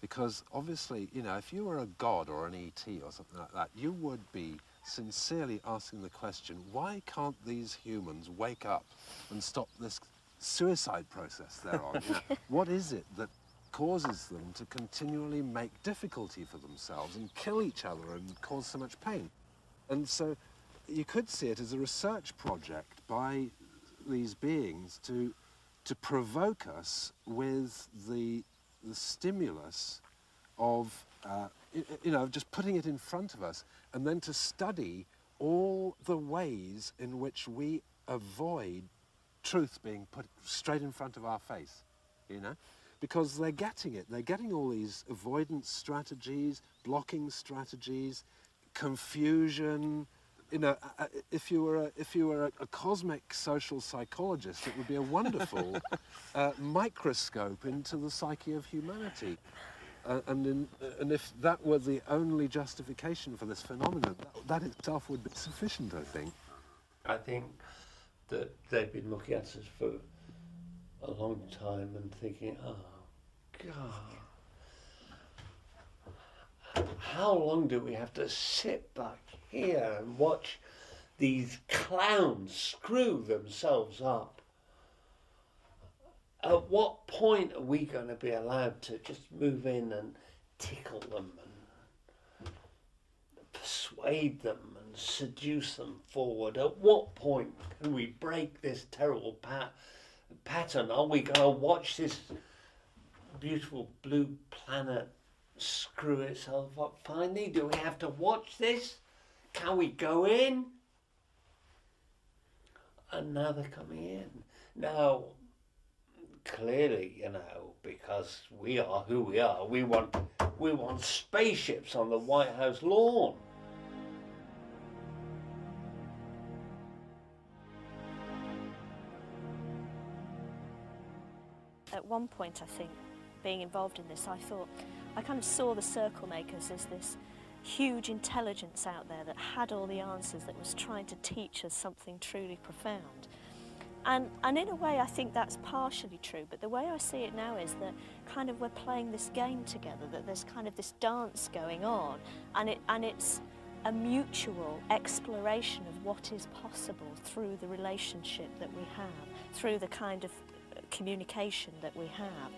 Because obviously, you know, if you were a god or an ET or something like that, you would be sincerely asking the question, why can't these humans wake up and stop this suicide process they're on? You know, what is it that causes them to continually make difficulty for themselves and kill each other and cause so much pain? And so you could see it as a research project by these beings to provoke us with the stimulus of, you know, just putting it in front of us, and then to study all the ways in which we avoid truth being put straight in front of our face, you know? Because they're getting it. They're getting all these avoidance strategies, blocking strategies, confusion. You know, if you were a cosmic social psychologist, it would be a wonderful microscope into the psyche of humanity. And if that were the only justification for this phenomenon, that itself would be sufficient, I think. I think that they've been looking at us for a long time and thinking, oh, God, how long do we have to sit back here and watch these clowns screw themselves up At what point are we going to be allowed to just move in and tickle them and persuade them and seduce them forward? At what point can we break this terrible pattern? Are we going to watch this beautiful blue planet screw itself up finally? Do we have to watch this? Can we go in? And now they're coming in. Now, clearly, you know, because we are who we are, we want spaceships on the White House lawn. At one point, I think, being involved in this, I kind of saw the circle makers as this huge intelligence out there that had all the answers, that was trying to teach us something truly profound. And in a way, I think that's partially true, but the way I see it now is that kind of we're playing this game together, that there's kind of this dance going on, and it's a mutual exploration of what is possible through the relationship that we have, through the kind of communication that we have,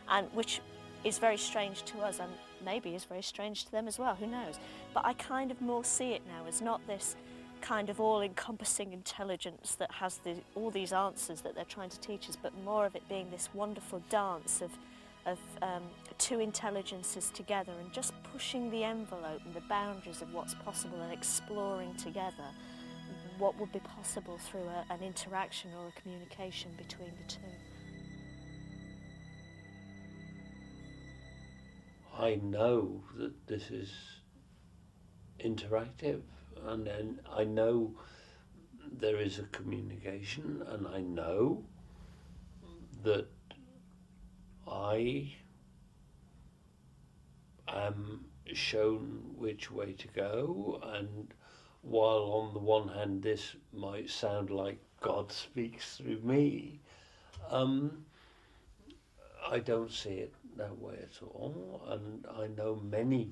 and which is very strange to us and maybe is very strange to them as well, who knows. But I kind of more see it now as not this kind of all-encompassing intelligence that has all these answers that they're trying to teach us, but more of it being this wonderful dance of two intelligences together and just pushing the envelope and the boundaries of what's possible and exploring together what would be possible through an interaction or a communication between the two. I know that this is interactive, and then I know there is a communication, and I know that I am shown which way to go, and while on the one hand this might sound like God speaks through me, I don't see it that way at all, and I know many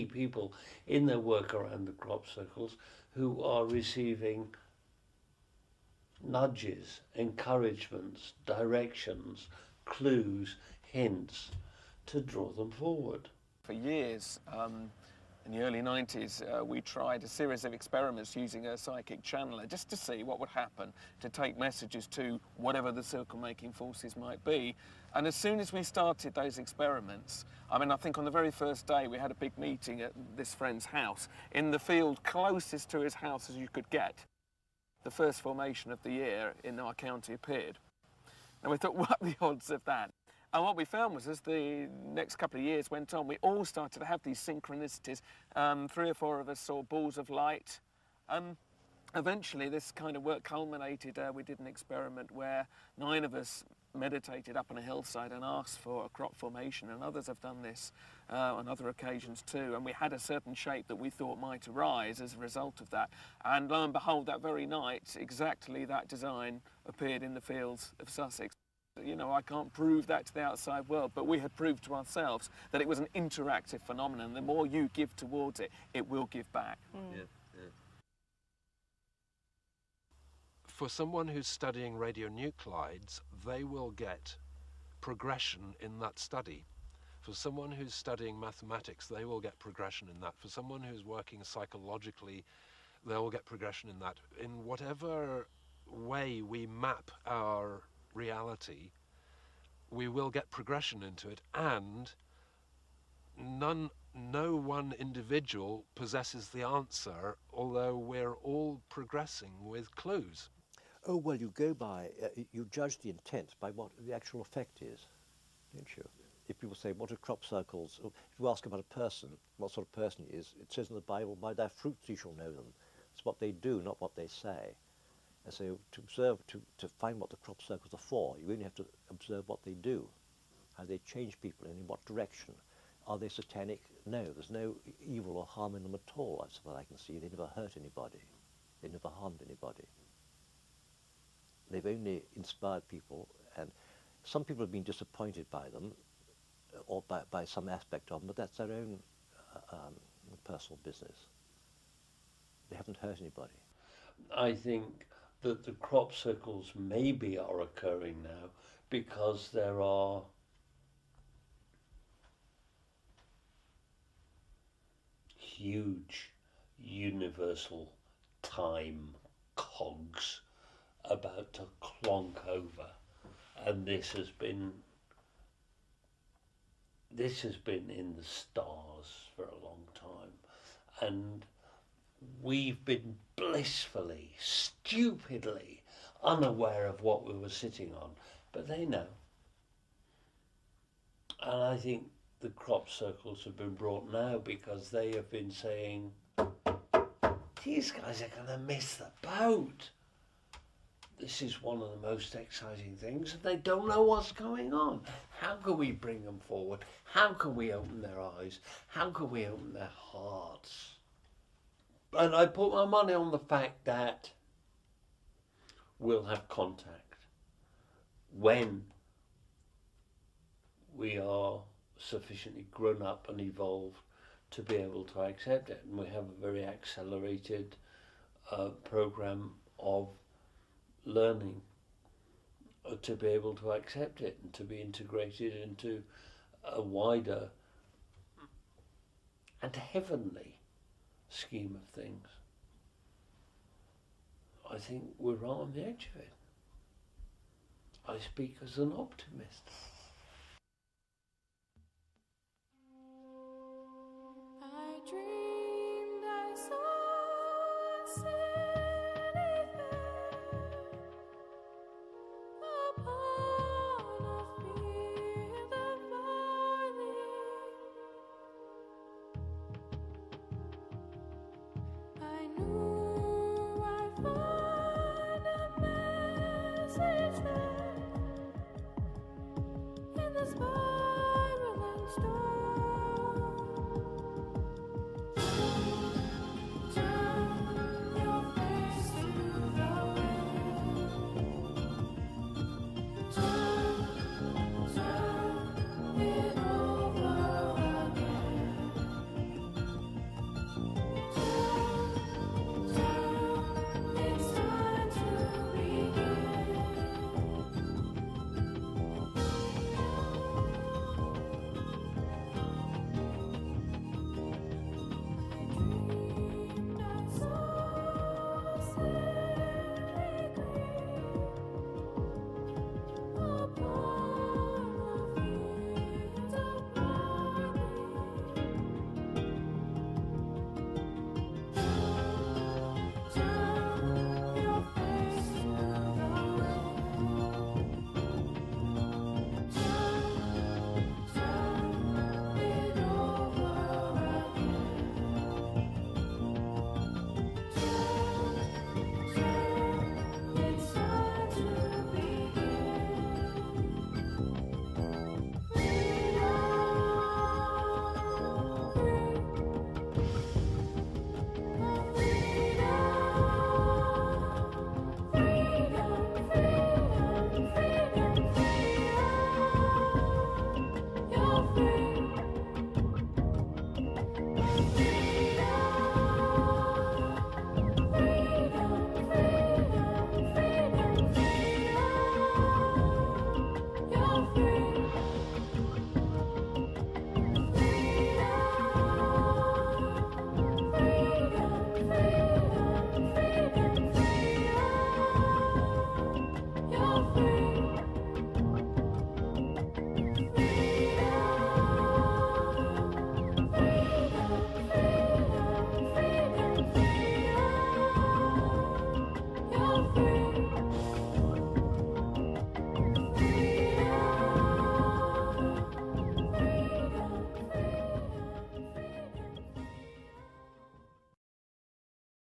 people in their work around the crop circles who are receiving nudges, encouragements, directions, clues, hints to draw them forward. For years, in the early 90s, we tried a series of experiments using a psychic channeler just to see what would happen, to take messages to whatever the circle-making forces might be. And as soon as we started those experiments, I mean, I think on the very first day we had a big meeting at this friend's house, in the field closest to his house as you could get. The first formation of the year in our county appeared. And we thought, what are the odds of that? And what we found was, as the next couple of years went on, we all started to have these synchronicities. 3 or 4 of us saw balls of light. Eventually, this kind of work culminated. We did an experiment where 9 of us meditated up on a hillside and asked for a crop formation, and others have done this on other occasions too. And we had a certain shape that we thought might arise as a result of that. And lo and behold, that very night, exactly that design appeared in the fields of Sussex. You know, I can't prove that to the outside world, but we had proved to ourselves that it was an interactive phenomenon. The more you give towards it, it will give back. For someone who's studying radionuclides, they will get progression in that study. For someone who's studying mathematics, they will get progression in that. For someone who's working psychologically, they will get progression in that. In whatever way we map our reality, we will get progression into it, and no one individual possesses the answer, although we're all progressing with clues. Oh, well, you go by, you judge the intent by what the actual effect is, don't you? If people say, what are crop circles? If you ask about a person, what sort of person he is, it says in the Bible, by their fruits you shall know them. It's what they do, not what they say. And so to observe, to find what the crop circles are for, you only have to observe what they do, how they change people and in what direction. Are they satanic? No, there's no evil or harm in them at all, as far as I can see. They never hurt anybody. They never harmed anybody. They've only inspired people, and some people have been disappointed by them, or by some aspect of them, but that's their own personal business. They haven't hurt anybody. I think that the crop circles maybe are occurring now because there are huge universal time cogs about to clonk over, and this has been in the stars for a long time, and we've been blissfully, stupidly unaware of what we were sitting on, but they know. And I think the crop circles have been brought now because they have been saying, these guys are going to miss the boat. This is one of the most exciting things, and they don't know what's going on. How can we bring them forward? How can we open their eyes? How can we open their hearts? And I put my money on the fact that we'll have contact when we are sufficiently grown up and evolved to be able to accept it. And we have a very accelerated program of learning to be able to accept it and to be integrated into a wider and heavenly scheme of things. I think we're right on the edge of it. I speak as an optimist. I dream